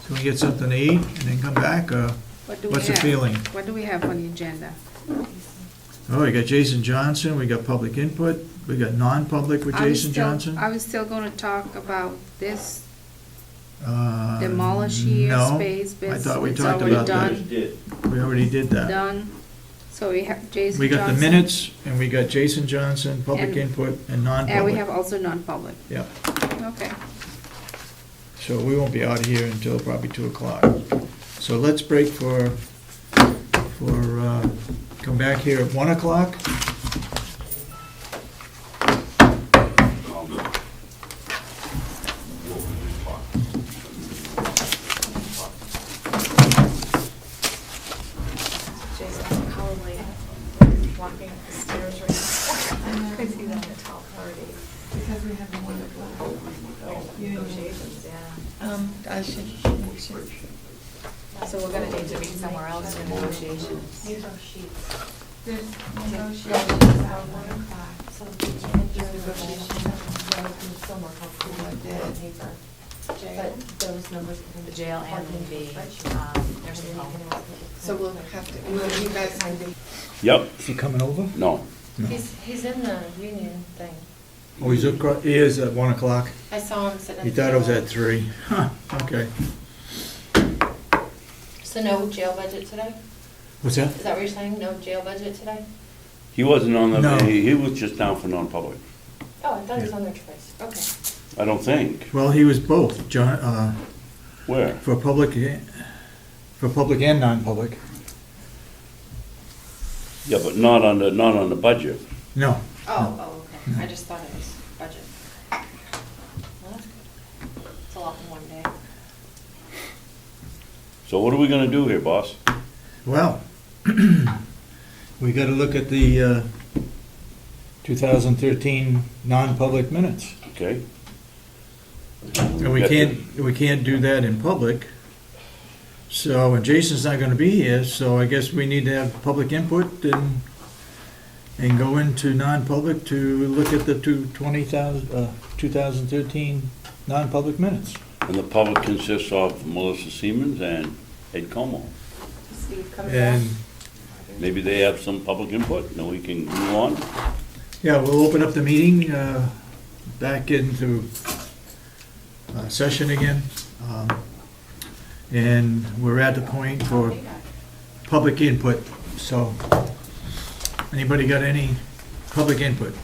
so we get something to eat and then come back, or What do we what's the have? feeling? What do we have on the agenda? Oh, we got Jason Johnson, we got public input, we got non-public with Jason Johnson. Are we still gonna talk about this Uh, demolish here, no, space, I thought we it's talked already about that. done? We already did that. Done. So we have Jason We got the Johnson, minutes, and we got Jason Johnson, public And- input, and and we non-public. have also non-public. Yeah, Okay. so we won't be out of here until probably 2 o'clock. So let's break for, come back here at 1 o'clock. Jason, probably walking up the stairs right now. I see that in the top party. Because we have one Negotiations, yeah. I should. So we're gonna need to meet somewhere else for negotiations. There's The jail and the nursing home. So we'll have to, will you guys sign the? Yep, Is he coming over? no. He's in the union thing. Oh, he's across, he is at 1 o'clock. I saw him sitting. He thought it was at 3. Huh, okay. So no jail budget today? What's that? Is that what you're saying? No jail budget today? He wasn't on No. the, he was just down for non-public. Oh, I thought he was on there twice. Okay. I don't think. Well, he was both, John, Where? for public and non-public. Yeah, but not on the budget. No. Oh, okay. I just thought it was budget. Well, that's good. It's a lot in one day. So what are we gonna do here, boss? Well, we gotta look at the 2013 non-public minutes. Okay? And we can't do that in public. So, and Jason's not gonna be here, so I guess we need to have public input and go into non-public to look at the 2013 non-public minutes. And the public consists of Mellisa Siemens and Ed Como. Steve coming back? And, Maybe they have some public input, and then we can move on. yeah, we'll open up the meeting back into session again. And we're at the point for public input, so anybody got any public input?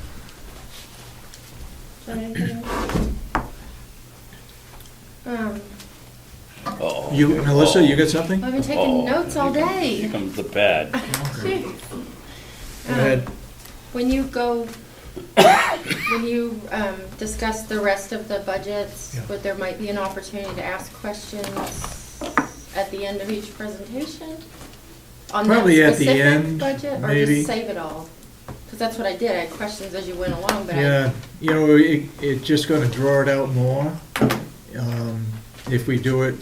Uh-oh. You, Melissa, you got something? I've been taking notes all Here day. comes the pad. Okay. Go ahead. When you discuss the rest of the budgets, Yeah. but there might be an opportunity to ask questions at the end of each presentation? On that Probably at the specific end, budget, or maybe. just save it all? Because that's what I did, I had questions as you went along, but I, Yeah, you know, it's just gonna draw it out more, if we do it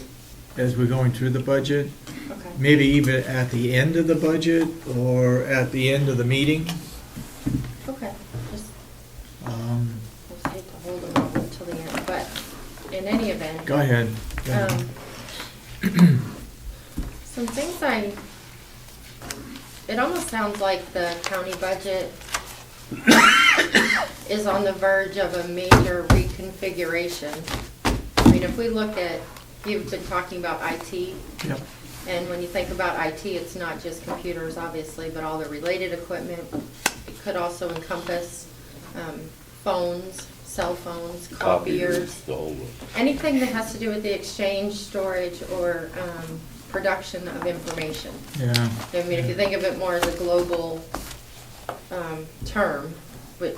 as we're going through the budget. okay. Maybe even at the end of the budget, or at the end of the meeting. Okay, just, Um, hate to hold them all until the end, but in any event. Go ahead. Go ahead. Some things it almost sounds like the county budget is on the verge of a major reconfiguration. I mean, if we look at, you've been talking about IT, Yep. and when you think about IT, it's not just computers, obviously, but all the related equipment. It could also encompass phones, cell phones, copiers, The whole, anything that has to do with the exchange, storage, or production of information. Yeah. I mean, if you think of it more as a global term, which.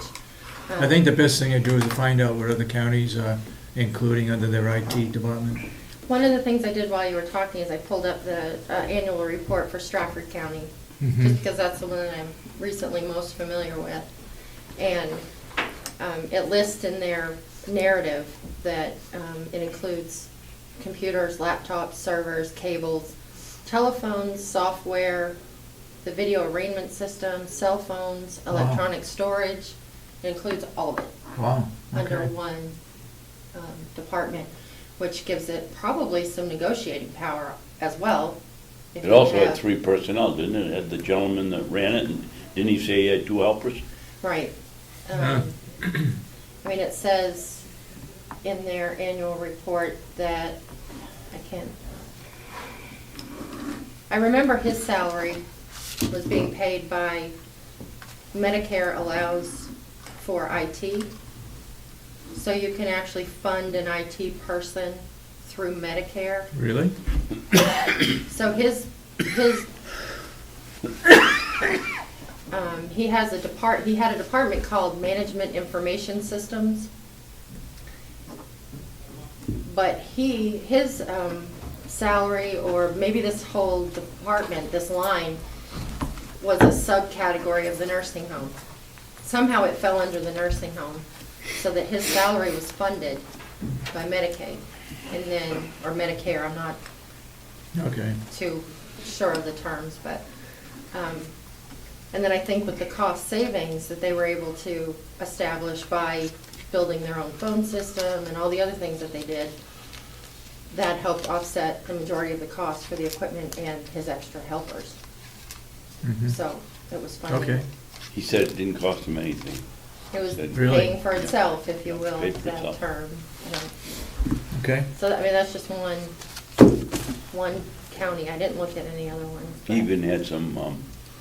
I think the best thing to do is to find out what other counties are including under their IT department. One of the things I did while you were talking is I pulled up the annual report for Stratford County, Mhm. just because that's the one that I'm recently most familiar with. And it lists in their narrative that it includes computers, laptops, servers, cables, telephones, software, the video arraignment system, cell phones, Wow. electronic storage. It includes all of it Wow, under okay. one department, which gives it probably some negotiating power as well. If It you also had have- 3 personnel, didn't it? It had the gentleman that ran it, and didn't he say he had 2 helpers? Right. Huh. I mean, it says in their annual report that, I remember his salary was being paid by, Medicare allows for IT. So you can actually fund an IT person through Medicare. Really? So he had a department called Management Information Systems. But his salary, or maybe this whole department, this line, was a subcategory of the nursing home. Somehow it fell under the nursing home, so that his salary was funded by Medicaid, and then, or Medicare, I'm not Okay. too sure of the terms, but, and then I think with the cost savings that they were able to establish by building their own phone system and all the other things that they did, that helped offset the majority of the cost for the equipment and his extra helpers. Mhm. So it was funded. Okay. He said it didn't cost him anything. It was Really? paying for itself, if you will, Paid for that itself. term. you know. Okay. So, I mean, that's just one county. I didn't look at any other ones. He but- even had some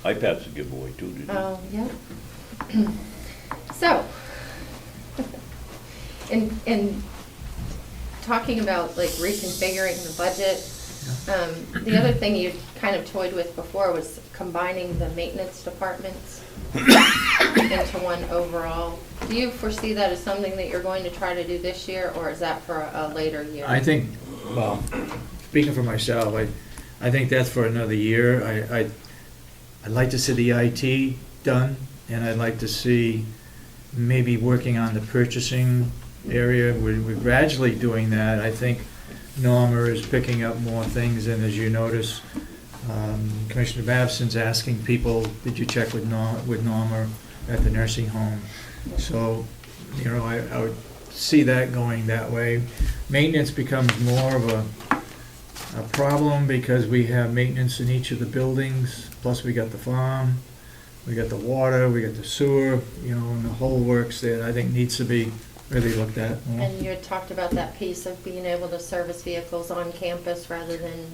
iPads to give away too, didn't he? Oh, yeah. So, in talking about like reconfiguring the budget, the other thing you kind of toyed with before was combining the maintenance departments into one overall. Do you foresee that as something that you're going to try to do this year, or is that for a later year? I think, well, speaking for myself, I think that's for another year. I'd like to see the IT done, and I'd like to see maybe working on the purchasing area. We're gradually doing that. I think Norma is picking up more things, and as you notice, Commissioner Babson's asking people, did you check with Norma at the nursing home? So, you know, I would see that going that way. Maintenance becomes more of a problem because we have maintenance in each of the buildings, plus we got the farm, we got the water, we got the sewer, you know, and the whole works that I think needs to be really looked at more. And you had talked about that piece of being able to service vehicles on campus rather than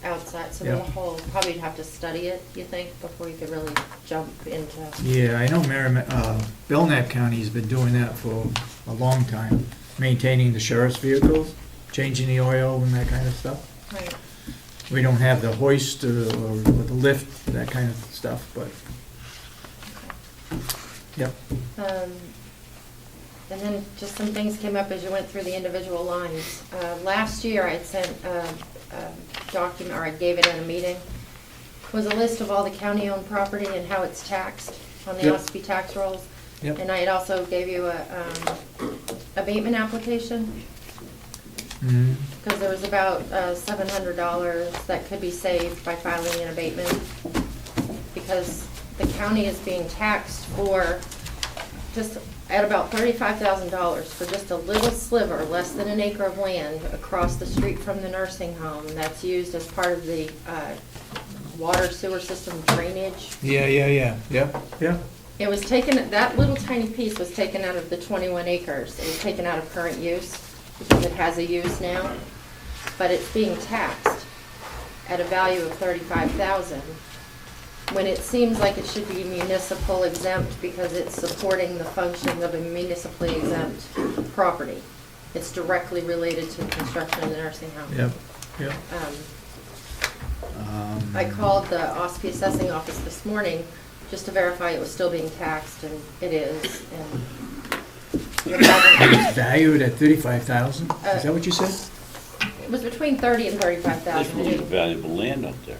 outside. So the Yep. whole, probably you'd have to study it, you think, before you could really jump into. Yeah, I know Belknap County's been doing that for a long time, maintaining the sheriff's vehicles, changing the oil and that kind of stuff. Right. We don't have the hoist or the lift, that kind of stuff, but, yep. And then just some things came up as you went through the individual lines. Last year, I had sent a document, or I gave it at a meeting, was a list of all the county-owned property and how it's taxed on the Yep. Ossipee tax rolls. Yep. And I had also gave you a abatement application, Mhm. because there was about $700 that could be saved by filing an abatement, because the county is being taxed for just at about $35,000 for just a little sliver, less than an acre of land across the street from the nursing home that's used as part of the water sewer system drainage. Yeah, yep. It was taken, that little tiny piece was taken out of the 21 acres. It was taken out of current use because it has a use now, but it's being taxed at a value of $35,000. When it seems like it should be municipal exempt because it's supporting the function of a municipally exempt property. It's directly related to the construction of the nursing home. Yep. I called the Ossipee assessing office this morning just to verify it was still being taxed, and it is. And It's valued at $35,000, is that what you said? was between 30 and There's 35,000. really valuable land up there.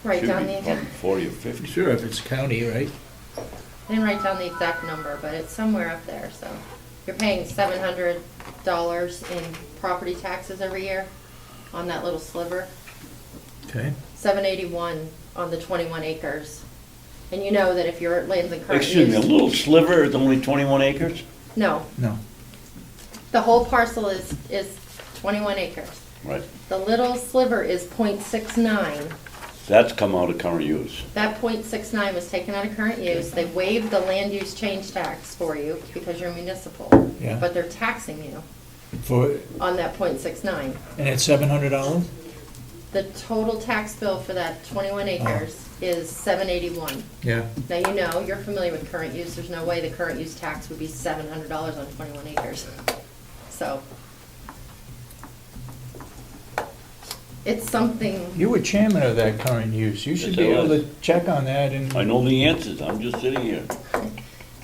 Write Should down be the, probably 40 or 50. Sure, if it's county, right? I didn't write down the exact number, but it's somewhere up there, so. You're paying $700 in property taxes every year on that little sliver. Okay. $781 on the 21 acres. And you know that if your land's in current Excuse me, a use. little sliver is only 21 acres? No, No. the whole parcel is 21 acres. Right. The little sliver is .69. That's come out of current use. That .69 was taken out of current use. They waived the land use change tax for you because you're municipal. Yeah. But they're taxing you For, on that .69. and it's $700? The total tax bill for that 21 acres is $781. Yeah. Now, you know, you're familiar with current use. There's no way the current use tax would be $700 on 21 acres. So, it's something, You were chairman of that current use. You should Yes, be I able was. to check on that and. I know the answers, I'm just sitting here.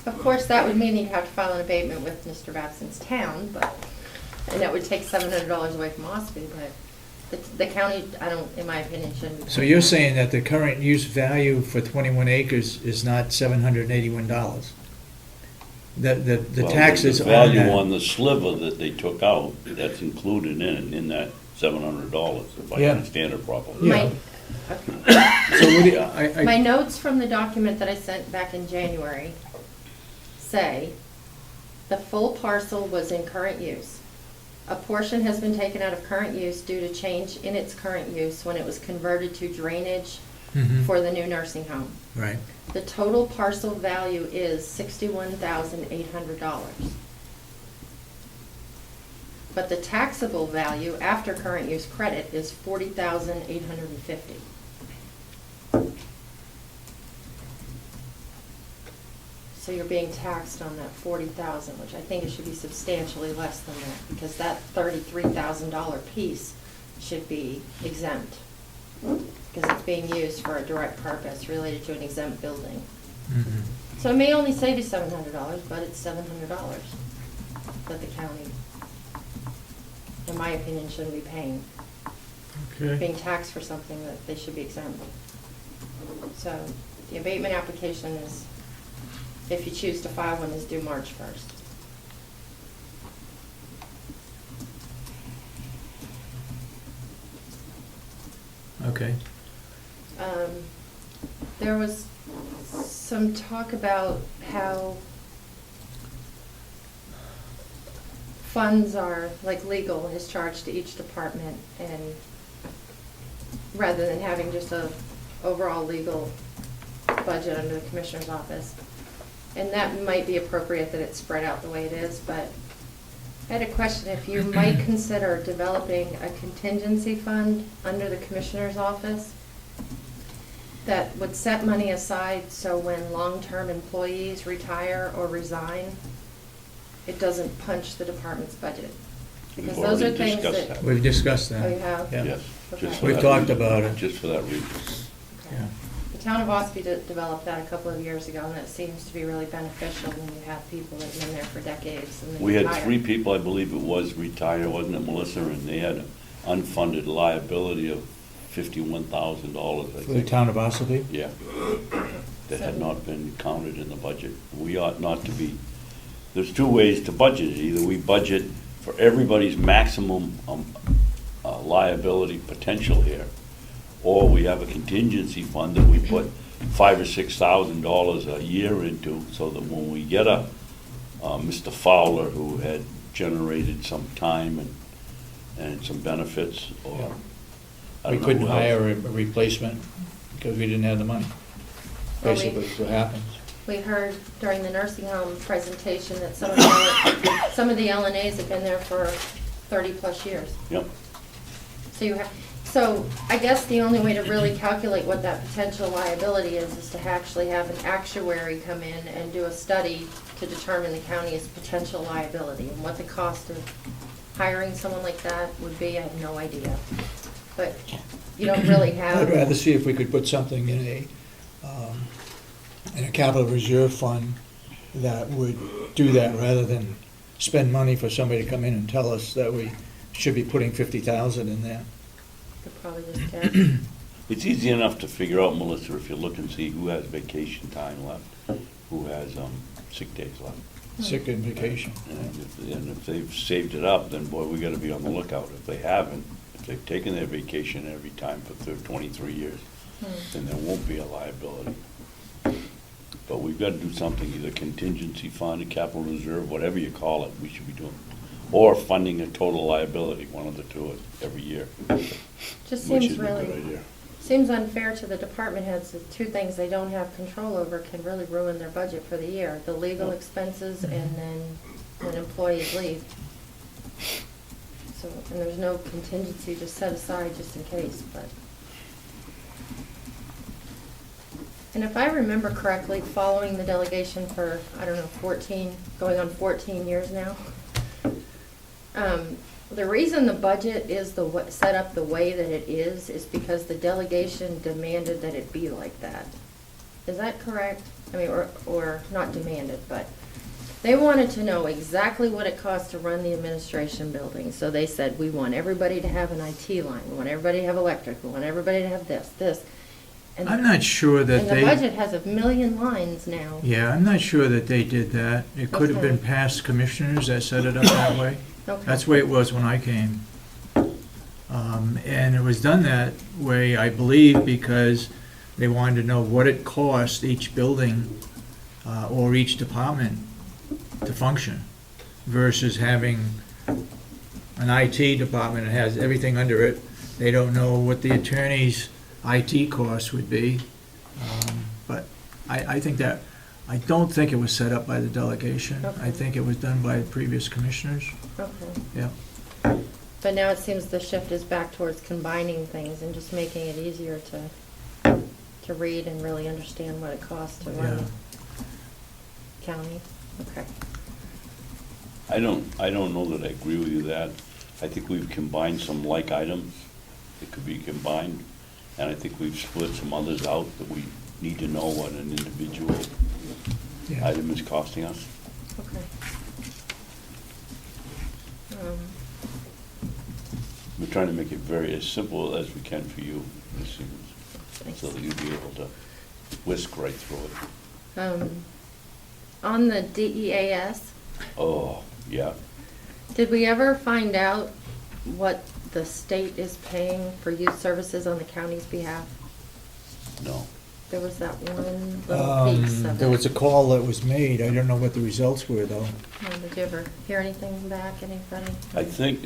of course, that would mean you'd have to file an abatement with Mr. Babson's town, but, and that would take $700 away from Ossipee, but the county, I don't, in my opinion, shouldn't be. So you're saying that the current use value for 21 acres is not $781? The Well, taxes the on value that. on the sliver that they took out, that's included in that $700, if I Yeah. understand it properly. My, So what do you, my notes from the document that I sent back in January say the full parcel was in current use. A portion has been taken out of current use due to change in its current use when it was converted to drainage Mhm. for the new nursing home. Right. The total parcel value is $61,800. But the taxable value after current use credit is $40,850. So you're being taxed on that 40,000, which I think it should be substantially less than that, because that $33,000 piece should be exempt. Because it's being used for a direct purpose related to an exempt building. Mhm. So it may only save you $700, but it's $700 that the county, in my opinion, shouldn't be paying. Okay. Being taxed for something that they should be exempt. So the abatement application is, if you choose to file one, is due March 1st. Okay. There was some talk about how funds are, like legal is charged to each department, and rather than having just a overall legal budget under the commissioner's office. And that might be appropriate that it's spread out the way it is, but I had a question, if you might consider developing a contingency fund under the commissioner's office that would set money aside so when long-term employees retire or resign, it doesn't punch the department's budget. Because We've those are already things discussed that. We've discussed Oh, you that. have? Yeah. Yes, Okay. just for We've that talked reason. about it. Just for that reason. Yeah. The town of Ossipee developed that a couple of years ago, and it seems to be really beneficial when you have people that have been there for decades and they We had retire. 3 people, I believe it was, retire, wasn't it, Melissa? And they had an unfunded liability of $51,000, I For the think. town of Ossipee? Yeah. That had not been counted in the budget. We ought not to be, there's 2 ways to budget it. Either we budget for everybody's maximum liability potential here, or we have a contingency fund that we put $5,000 or $6,000 a year into, so that when we get a Mr. Fowler who had generated some time and some benefits, or Yeah. I We don't know couldn't who else. hire a replacement because we didn't have the money. Well, Basically, is what happens. We heard during the nursing home presentation that some of the LNAs have been there for 30-plus years. Yep. So I guess the only way to really calculate what that potential liability is to actually have an actuary come in and do a study to determine the county's potential liability. And what the cost of hiring someone like that would be, I have no idea. But you don't really have. I'd rather see if we could put something in a capital reserve fund that would do that, rather than spend money for somebody to come in and tell us that we should be putting 50,000 in there. Could probably just guess. It's easy enough to figure out, Melissa, if you look and see who has vacation time left, who has sick days left. Sick and vacation. And if they've saved it up, then boy, we gotta be on the lookout. If they haven't, if they've taken their vacation every time for 23 years, then there won't be a liability. But we've gotta do something, either contingency fund, a capital reserve, whatever you call it, we should be doing. Or funding a total liability, one of the two every year. Just Which seems is a good really, idea. seems unfair to the department heads that two things they don't have control over can really ruin their budget for the year. The legal expenses and then when employees leave. So, and there's no contingency to set aside just in case, but. And if I remember correctly, following the delegation for, I don't know, 14, going on 14 years now, the reason the budget is set up the way that it is because the delegation demanded that it be like that. Is that correct? I mean, or not demanded, but they wanted to know exactly what it cost to run the administration building. So they said, we want everybody to have an IT line, we want everybody to have electric, we want everybody to have this. And I'm not sure that and they. the budget has 1 million lines now. Yeah, I'm not sure that they did that. It could have been Okay. past commissioners that set it up that way. Okay. That's the way it was when I came. And it was done that way, I believe, because they wanted to know what it cost each building or each department to function versus having an IT department that has everything under it. They don't know what the attorney's IT costs would be. But I think that, I don't think it was set up by the delegation. I Okay. think it was done by previous commissioners. Okay. Yeah. But now it seems the shift is back towards combining things and just making it easier to read and really understand what it costs to run the county. Okay. I don't know that I agree with you that. I think we've combined some like items that could be combined, and I think we've split some others out that we need to know what an individual Yeah. item is costing us. Okay. We're trying to make it very as simple as we can for you, Ms. Stevens, Thanks. so that you'll be able to whisk right through it. On the DEAS, Oh, yeah. did we ever find out what the state is paying for youth services on the county's behalf? No. There was that one little piece of it. There was a call that was made. I don't know what the results were, though. Did you ever hear anything back, anybody?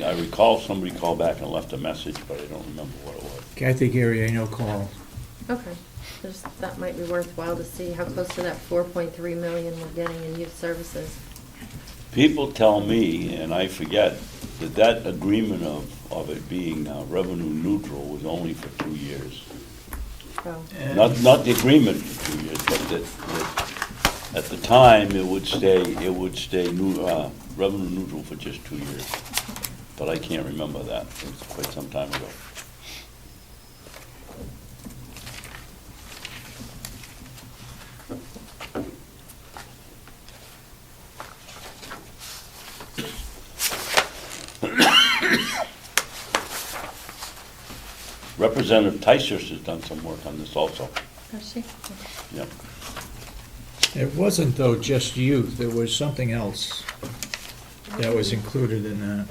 I recall somebody called back and left a message, but I don't remember what it was. Kathy, Garry, I know called. Okay, that might be worthwhile to see how close to that 4.3 million we're getting in youth services. People tell me, and I forget, that agreement of it being revenue neutral was only for 2 years. So, Not the agreement for 2 years, but that at the time, it would stay revenue neutral for just 2 years. But I can't remember that. It was quite some time ago. Representative Tysers has done some work on this also. has she? Yep. It wasn't, though, just youth. There was something else that was included in that.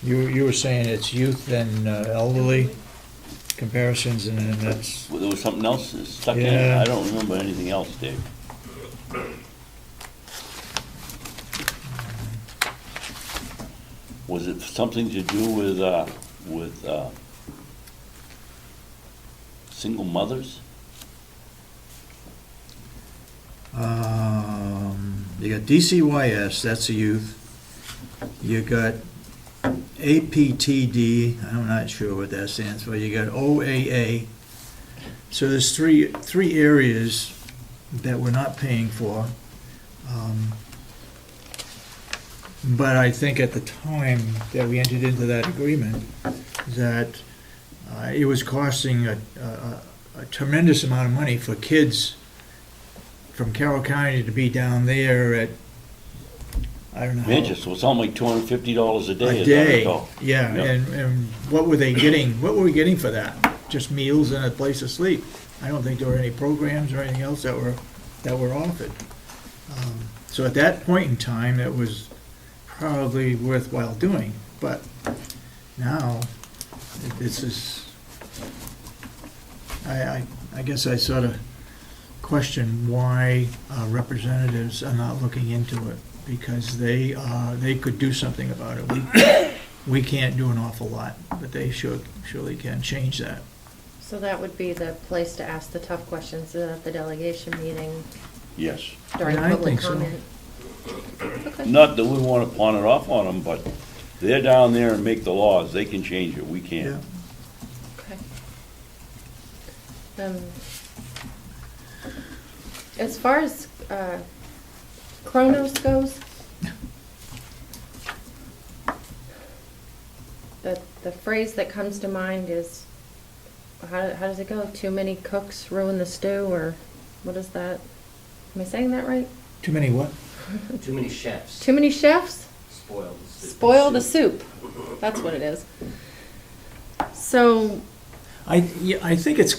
You were saying it's youth and elderly comparisons, and then that's, Well, there was something else that stuck in. Yeah. I don't remember anything else, Dave. Was it something to do with single mothers? you got DCYS, that's a youth. You got APTD, I'm not sure what that stands for. You got OAA. So there's three areas that we're not paying for. But I think at the time that we entered into that agreement, that it was costing a tremendous amount of money for kids from Carroll County to be down there at I don't know. Manchester, it's something like $250 a day. A as I day, recall. yeah, Yep. and what were they getting, what were we getting for that? Just meals and a place to sleep. I don't think there were any programs or anything else that were offered. So at that point in time, it was probably worthwhile doing, but now, this is, I guess I sort of question why representatives are not looking into it, because they could do something about it. We can't do an awful lot, but they surely can change that. So that would be the place to ask the tough questions at the delegation meeting Yes. during Yeah, I public think so. comment. Okay. Not that we want to pawn it off on them, but they're down there and make the laws. They can change it. We Yeah. can't. Okay. As far as Kronos goes, the phrase that comes to mind is, how does it go? Too many cooks ruin the stew, or what is that? Am I saying that right? Too many what? Too many chefs Too many chefs spoil the soup. spoil the soup. That's what it is. So, I think it's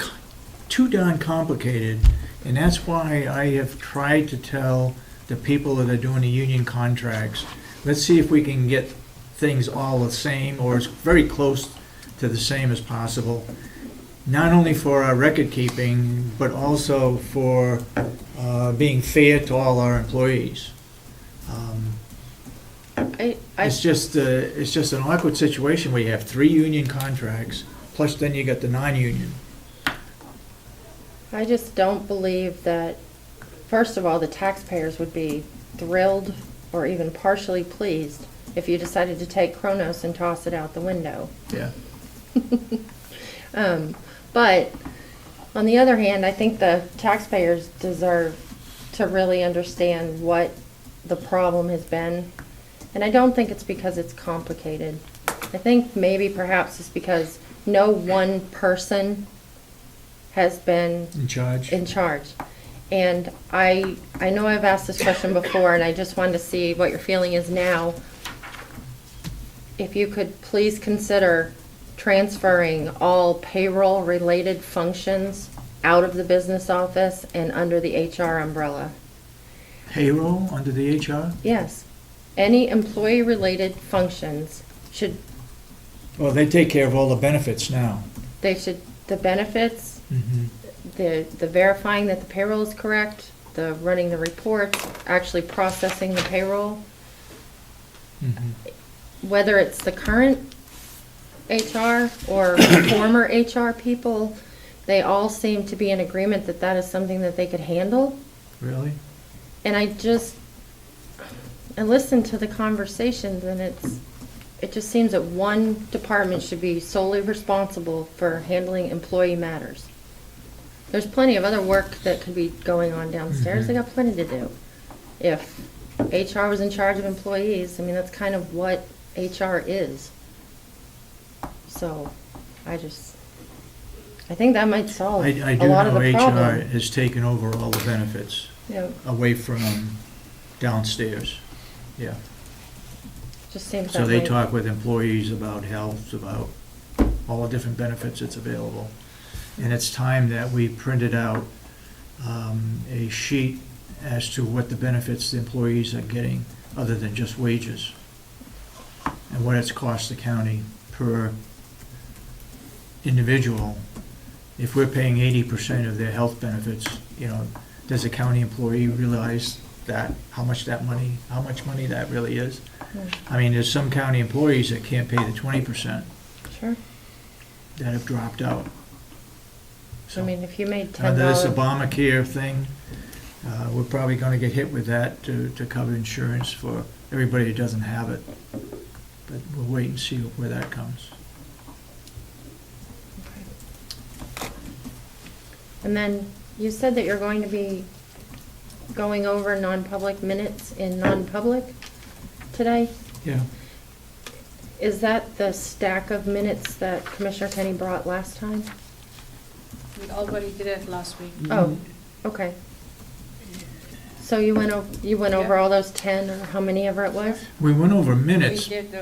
too darn complicated, and that's why I have tried to tell the people that are doing the union contracts, let's see if we can get things all the same, or as very close to the same as possible, not only for our record keeping, but also for being fair to all our employees. It's just an awkward situation where you have 3 union contracts, plus then you got the non-union. I just don't believe that, first of all, the taxpayers would be thrilled or even partially pleased if you decided to take Kronos and toss it out the window. Yeah. But on the other hand, I think the taxpayers deserve to really understand what the problem has been. And I don't think it's because it's complicated. I think maybe perhaps it's because no one person has been In charge? in charge. And I know I've asked this question before, and I just wanted to see what your feeling is now. If you could please consider transferring all payroll-related functions out of the business office and under the HR umbrella. Payroll under the HR? Yes. Any employee-related functions should, Well, they take care of all the benefits now. the benefits, Mhm. the verifying that the payroll is correct, the running the reports, actually processing the payroll, Mhm. whether it's the current HR or former HR people, they all seem to be in agreement that that is something that they could handle. Really? And I listened to the conversations, and it just seems that one department should be solely responsible for handling employee matters. There's plenty of other work that could be going on downstairs. They got plenty to do. If HR was in charge of employees, I mean, that's kind of what HR is. So, I think that might solve I a do lot of know the HR problem. has taken over all the benefits Yeah, away from downstairs. Yeah. just seems So that they way. talk with employees about health, about all the different benefits that's available. And it's time that we printed out a sheet as to what the benefits the employees are getting, other than just wages, and what it's cost the county per individual. If we're paying 80% of their health benefits, does a county employee realize that, how much money that really is? I mean, there's some county employees that can't pay the 20% Sure. that have dropped out. I mean, if you made Under this $10, Obamacare thing, we're probably gonna get hit with that to cover insurance for everybody who doesn't have it. But we'll wait and see where that comes. and then you said that you're going to be going over non-public minutes in non-public today? Yeah. Is that the stack of minutes that Commissioner Kenney brought last time? We already did it last week. Oh, okay. So you went over all those 10, or how many ever it was? We went over We minutes. did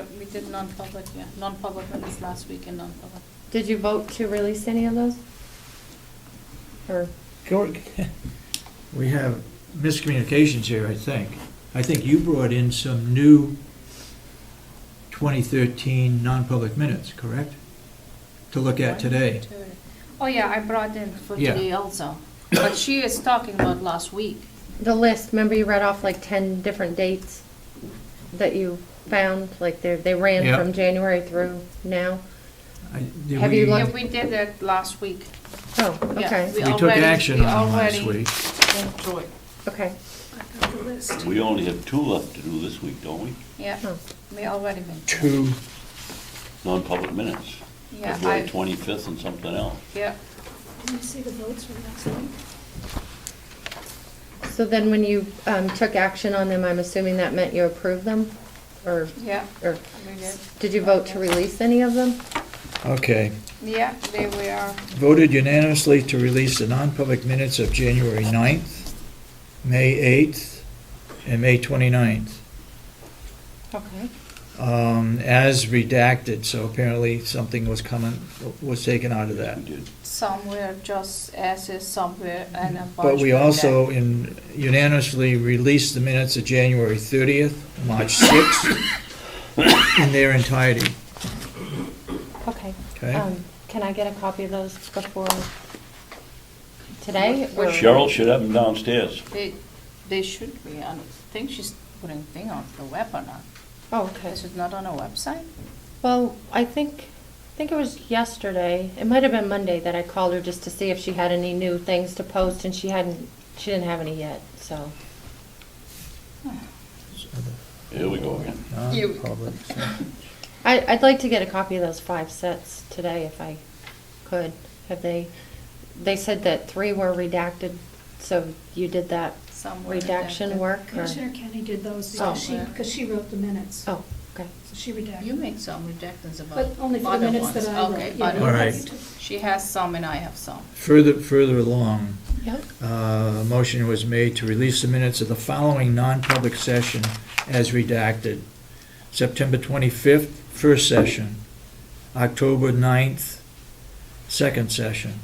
non-public, yeah, non-public minutes last week and non-public. Did you vote to release any of those? Or, We have miscommunications here, I think. I think you brought in some new 2013 non-public minutes, correct? To look at today. Oh, yeah, I brought in for Yeah. today also, but she is talking about last week. the list, remember you read off like 10 different dates that you found? Like they ran Yeah. from January through now? Did Have you we- Yeah, looked- we did that last week. Oh, Yeah, okay, We took already- action we on them last already week. went through it. okay. We only have 2 left to do this week, don't we? Yeah, Oh. we already went through it. 2, Non-public minutes. Yeah, February 25th and something else. yeah. Can you see the votes from last week? So then when you took action on them, I'm assuming that meant you approved them? Or Yeah, or we did. did you vote to release any of them? okay. Yeah, they were, Voted unanimously to release the non-public minutes of January 9th, May 8th, and May 29th, Okay. as redacted, so apparently something was taken out of that. We did. some were just as is, some were, and a bunch. But we were also unanimously released the minutes of January 30th, March 6th, in their entirety, Okay. okay? Can I get a copy of those before today? or- Cheryl should have them downstairs. They should be, I think she's putting thing on the web or not. Oh, okay. Is it not on a website? Well, I think it was yesterday, it might have been Monday, that I called her just to see if she had any new things to post, and she didn't have any yet, so. Here we go again. Non-public session. I'd like to get a copy of those 5 sets today if I could. Have they said that 3 were redacted, so you did that Some were redaction redacted. work? or- Commissioner Kenney did those Oh. because she wrote the minutes. Oh, okay. So she redacted. You make some redactions about But only for the other minutes that ones. I wrote. Okay, yeah. other All ones. right. She has some and I have some. Further along, Yep. a motion was made to release the minutes of the following non-public session as redacted. September 25th, first session. October 9th, second session.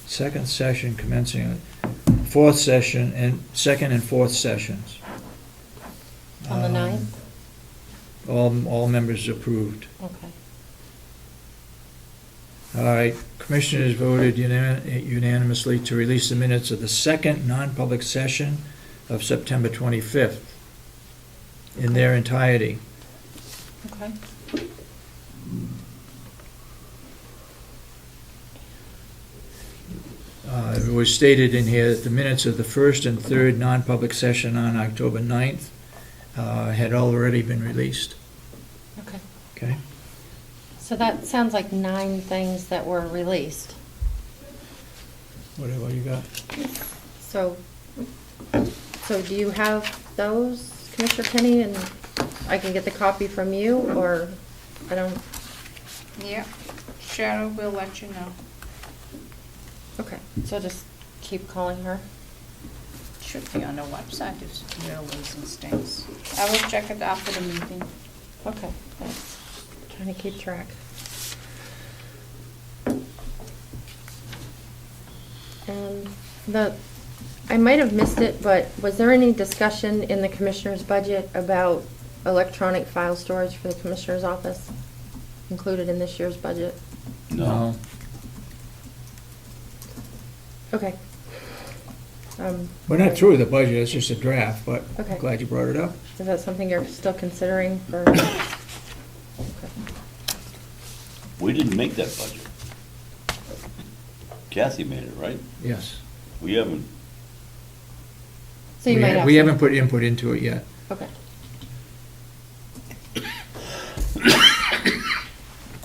Second session commencing, fourth session, and second and fourth sessions. On the 9th? All members approved. Okay. All right, commissioners voted unanimously to release the minutes of the second non-public session of September 25th in their entirety. Okay. It was stated in here that the minutes of the first and third non-public session on October 9th had already been released, Okay. okay? So that sounds like 9 things that were released. What you got? So do you have those, Commissioner Kenney, and I can get the copy from you, or I don't, Yeah, Cheryl will let you know. okay, so just keep calling her? Should be on the website, it's railways and things. I will check it after the meeting. Okay, thanks. Trying to keep track. And I might have missed it, but was there any discussion in the commissioner's budget about electronic file storage for the commissioner's office included in this year's budget? No. Okay. We're not through with the budget, it's just a draft, but Okay. I'm glad you brought it up. Is that something you're still considering for? Okay. We didn't make that budget. Kathy made it, right? Yes. We haven't. So you might have. We some- haven't put input into it yet. Okay.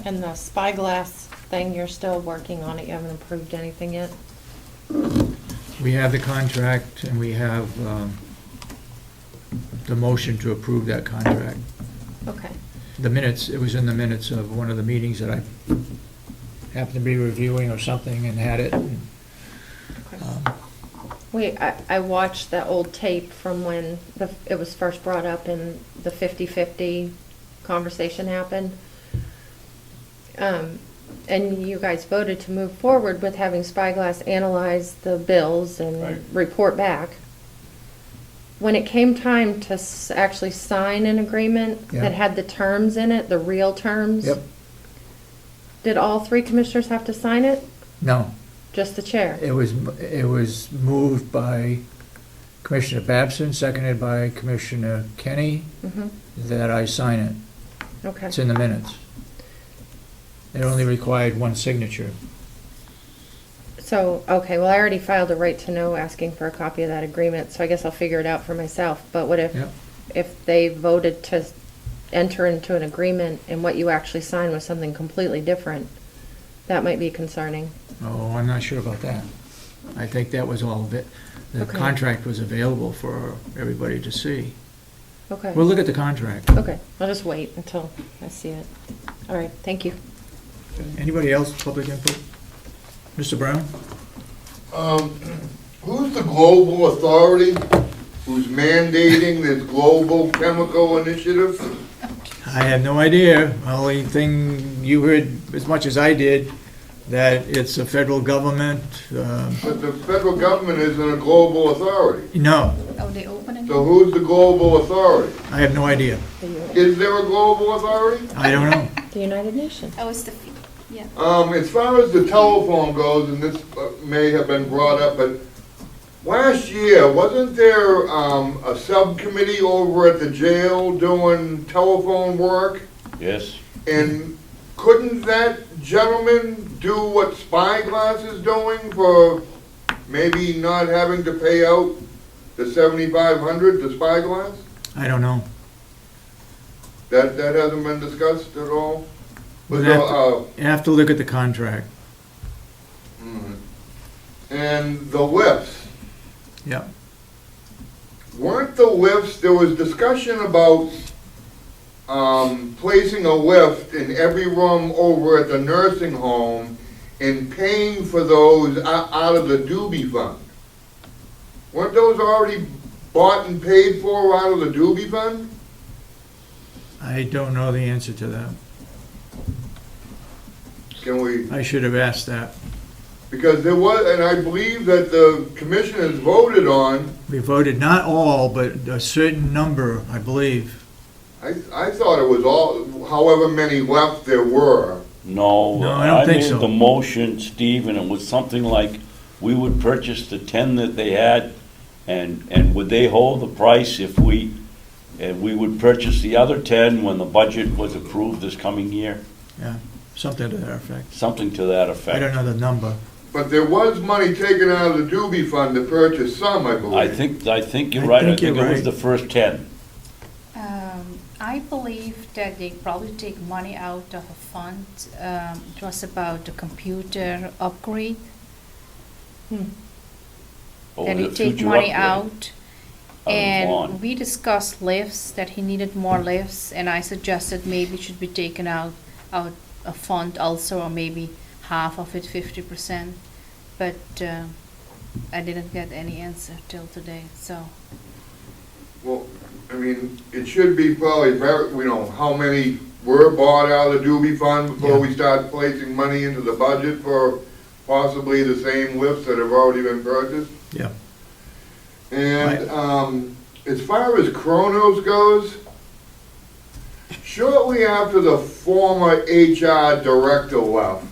And the spyglass thing, you're still working on it, you haven't approved anything yet? We have the contract and we have the motion to approve that contract. Okay, The minutes, it was in the minutes of one of the meetings that I happened to be reviewing or something and had it. And okay. Wait, I watched that old tape from when it was first brought up and the 50-50 conversation happened. And you guys voted to move forward with having Spyglass analyze the bills Right. and report back. When it came time to actually sign an agreement Yeah. that had the terms in it, the real terms. Yep. Did all 3 commissioners have to sign it? No, Just the chair? it was moved by Commissioner Babson, seconded by Commissioner Kenney, Mm-hmm. that I sign it. Okay. It's in the minutes. It only required 1 signature. So, okay, well, I already filed a right to know asking for a copy of that agreement, so I guess I'll figure it out for myself. But what Yep. if they voted to enter into an agreement and what you actually signed was something completely different? That might be concerning. Oh, I'm not sure about that. I think that was all of it. The Okay. contract was available for everybody to see. Okay. We'll look at the contract. Okay, I'll just wait until I see it. All right, thank you. Anybody else, public input? Mr. Brown? Who's the global authority who's mandating this global chemical initiative? I have no idea. Only thing you heard, as much as I did, that it's a federal government. But the federal government isn't a global authority. No, Oh, they open again? So who's the global authority? I have no idea. Is there a global authority? I don't know. The United Nations. Oh, it's the, yeah. As far as the telephone goes, and this may have been brought up, but last year, wasn't there a subcommittee over at the jail doing telephone work? Yes, And couldn't that gentleman do what Spyglass is doing for maybe not having to pay out the $7,500 to Spyglass? I don't know. That hasn't been discussed at all? We'll So, You have to look at the contract. and the lifts. Yeah. Weren't the lifts, there was discussion about placing a lift in every room over at the nursing home and paying for those out of the doobie fund. Weren't those already bought and paid for out of the doobie fund? I don't know the answer to that. Can we, I should have asked that. because there was, and I believe that the commissioners voted on, We voted not all, but a certain number, I believe. I thought it was all, however many left there were. no. No, I don't think so. made the motion, Steve, and it was something like, we would purchase the 10 that they had, and would they hold the price if we would purchase the other 10 when the budget was approved this coming year? Yeah, something to that effect. Something to that effect. I don't know the number. But there was money taken out of the doobie fund to purchase some, I believe. I think you're I right. I think think you're it was right. the first 10. I believe that they probably take money out of a fund. It was about the computer upgrade. Oh, Then the you take future money upgrade out. the And bond. we discussed lifts, that he needed more lifts, and I suggested maybe it should be taken out a fund also, or maybe half of it, 50%. But I didn't get any answer till today, so. Well, I mean, it should be probably, how many were bought out of the doobie fund before we start placing money into the budget for possibly the same lifts that have already been purchased. Yeah. And as far as Kronos goes, shortly after the former HR director left,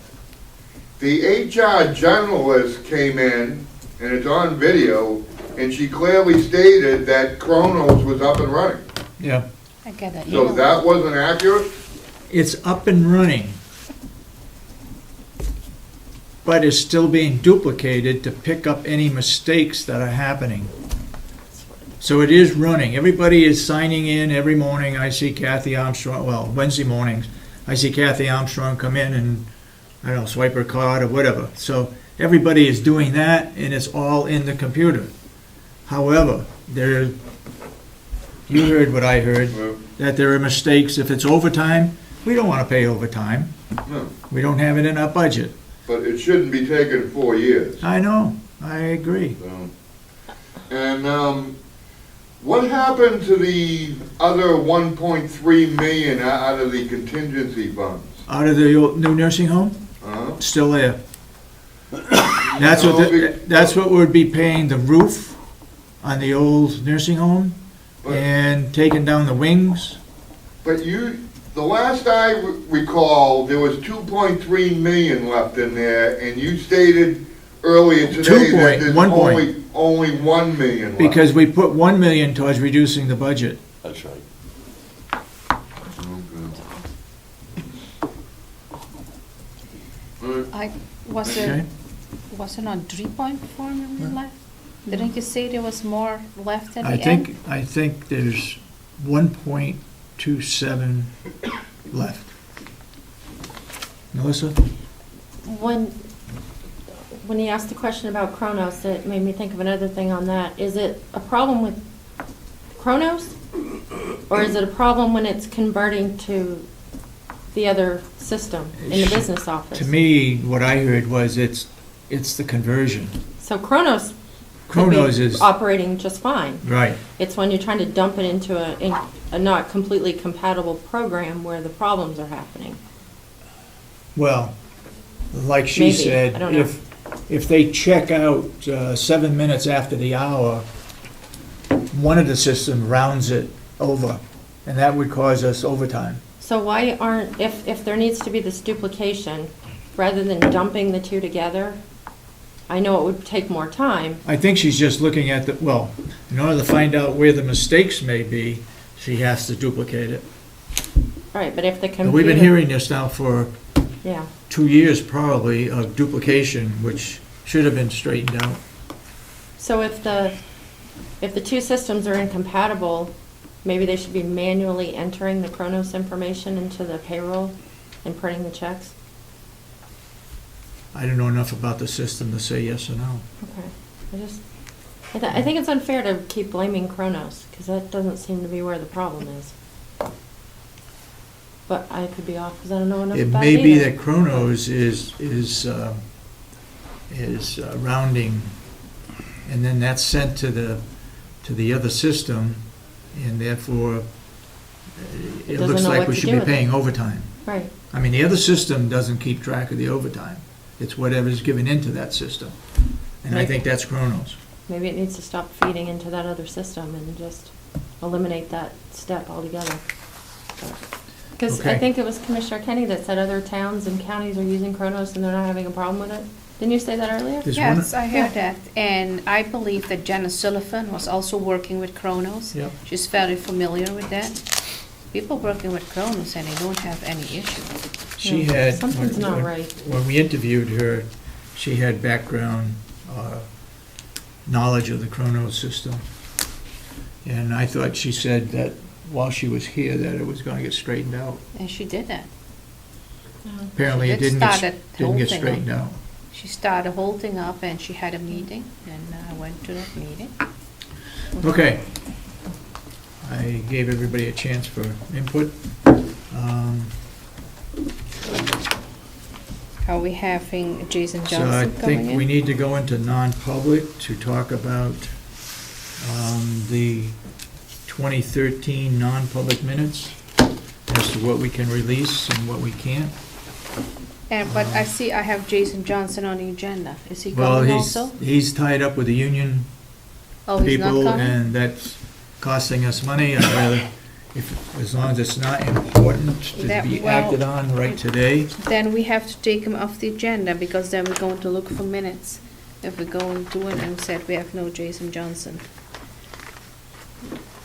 the HR generalist came in, and it's on video, and she clearly stated that Kronos was up and running. Yeah. I get that So email. that wasn't accurate? It's up and running, but it's still being duplicated to pick up any mistakes that are happening. So it is running. Everybody is signing in every morning. I see Kathy Armstrong, well, Wednesday mornings, I see Kathy Armstrong come in and, I don't know, swipe her card or whatever. So everybody is doing that, and it's all in the computer. However, you heard what I heard, that there are mistakes. If it's overtime, we don't want to pay overtime. No, We don't have it in our budget. but it shouldn't be taking 4 years. I know, I agree. So, And, what happened to the other 1.3 million out of the contingency funds? Out of the old new nursing home, Huh? still there. That's what would be paying the roof on the old nursing home But- and taking down the wings. But the last I recall, there was 2.3 million left in there, and you stated earlier today that there's 1 point. only 1 million left. Because we put 1 million towards reducing the budget. That's right. Was Okay. it on 3.4 million left? Didn't you say there was more left at the I end? think there's 1.27 left. Melissa? When you asked the question about Kronos, it made me think of another thing on that. Is it a problem with Kronos? Or is it a problem when it's converting to the other system in the business office? To me, what I heard was it's the conversion. So Kronos Kronos could be is, operating just fine. right. It's when you're trying to dump it into a not completely compatible program where the problems are happening. Well, like she Maybe, said, I don't know. if they check out 7 minutes after the hour, one of the system rounds it over, and that would cause us overtime. So why aren't, if there needs to be this duplication, rather than dumping the two together, I know it would take more time. I think she's just looking at in order to find out where the mistakes may be, she has to duplicate it. Right, but if the computer. And we've been hearing this now for Yeah, 2 years probably of duplication, which should have been straightened out. so if the two systems are incompatible, maybe they should be manually entering the Kronos information into the payroll and printing the checks? I don't know enough about the system to say yes or no. Okay, I think it's unfair to keep blaming Kronos, because that doesn't seem to be where the problem is. But I could be off, because I don't know enough It about may it be either. that Kronos is rounding, and then that's sent to the other system, and therefore, It it doesn't looks know like what we to should do be with it. paying overtime. Right, I mean, the other system doesn't keep track of the overtime. It's whatever's given into that system. And I Maybe. think that's Kronos. maybe it needs to stop feeding into that other system and just eliminate that step altogether. Because I Okay. think it was Commissioner Kenney that said other towns and counties are using Kronos and they're not having a problem with it. Didn't you say that earlier? There's one- Yes, I heard that. And I believe that Janice Sullivan was also working with Kronos. Yep. She's very familiar with that. People working with Kronos and they don't have any issue. She Yeah, had. something's not right. When we interviewed her, she had background knowledge of the Kronos system. And I thought she said that while she was here, that it was gonna get straightened out. And she did that. Apparently, it She did didn't start that didn't whole get thing straightened up. out. She started the whole thing up and she had a meeting and I went to that meeting. Okay. I gave everybody a chance for input. Are we having Jason So I Johnson coming think we in? need to go into non-public to talk about the 2013 non-public minutes as to what we can release and what we can't. But I see I have Jason Johnson on the agenda. Is he Well, coming he's also? he's tied up with the union Oh, he's not people, coming? and that's costing us money. I'd rather, as long as it's not important to That- be well- acted on right today. Then we have to take him off the agenda because then we're going to look for minutes. If we go into it and said we have no Jason Johnson.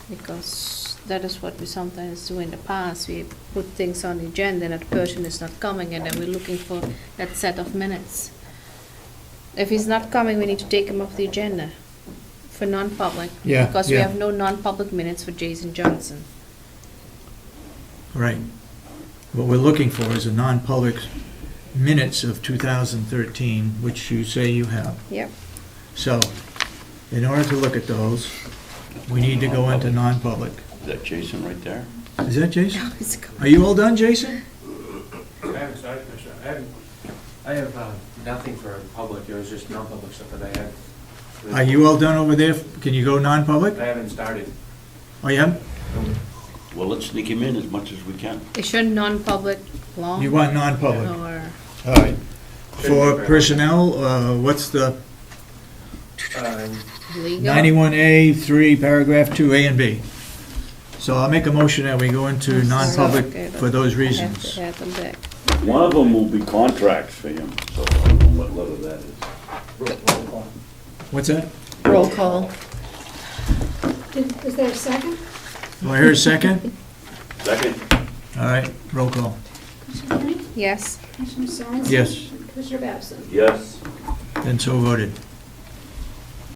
Because that is what we sometimes do in the past. We put things on the agenda and that person is not coming and then we're looking for that set of minutes. If he's not coming, we need to take him off the agenda for non-public. Yeah, Because we yeah. have no non-public minutes for Jason Johnson. Right. What we're looking for is a non-public minutes of 2013, which you say you have. Yep. So, in order to look at those, we need to go into non-public. Is that Jason right there? Is that Jason? He's coming. Are you all done, Jason? I haven't started, Commissioner. I have nothing for public, it was just non-public stuff that I had. Are you all done over there? Can you go non-public? I haven't started. Oh, yeah? Well, let's sneak him in as much as we can. It shouldn't non-public long? You want non-public? Or, All right. For personnel, what's the legal? 91A, 3, paragraph 2, A and B? So I'll make a motion that we go into non-public for those I have reasons. to add them back. One of them will be contracts for him, so I don't know what letter that is. What's that? Roll call. Is there a second? Do I hear a second? Second? All right, roll call. Commissioner Kenney? Yes. Commissioner Sorensen? Yes. Commissioner Babson? Yes. Then so voted.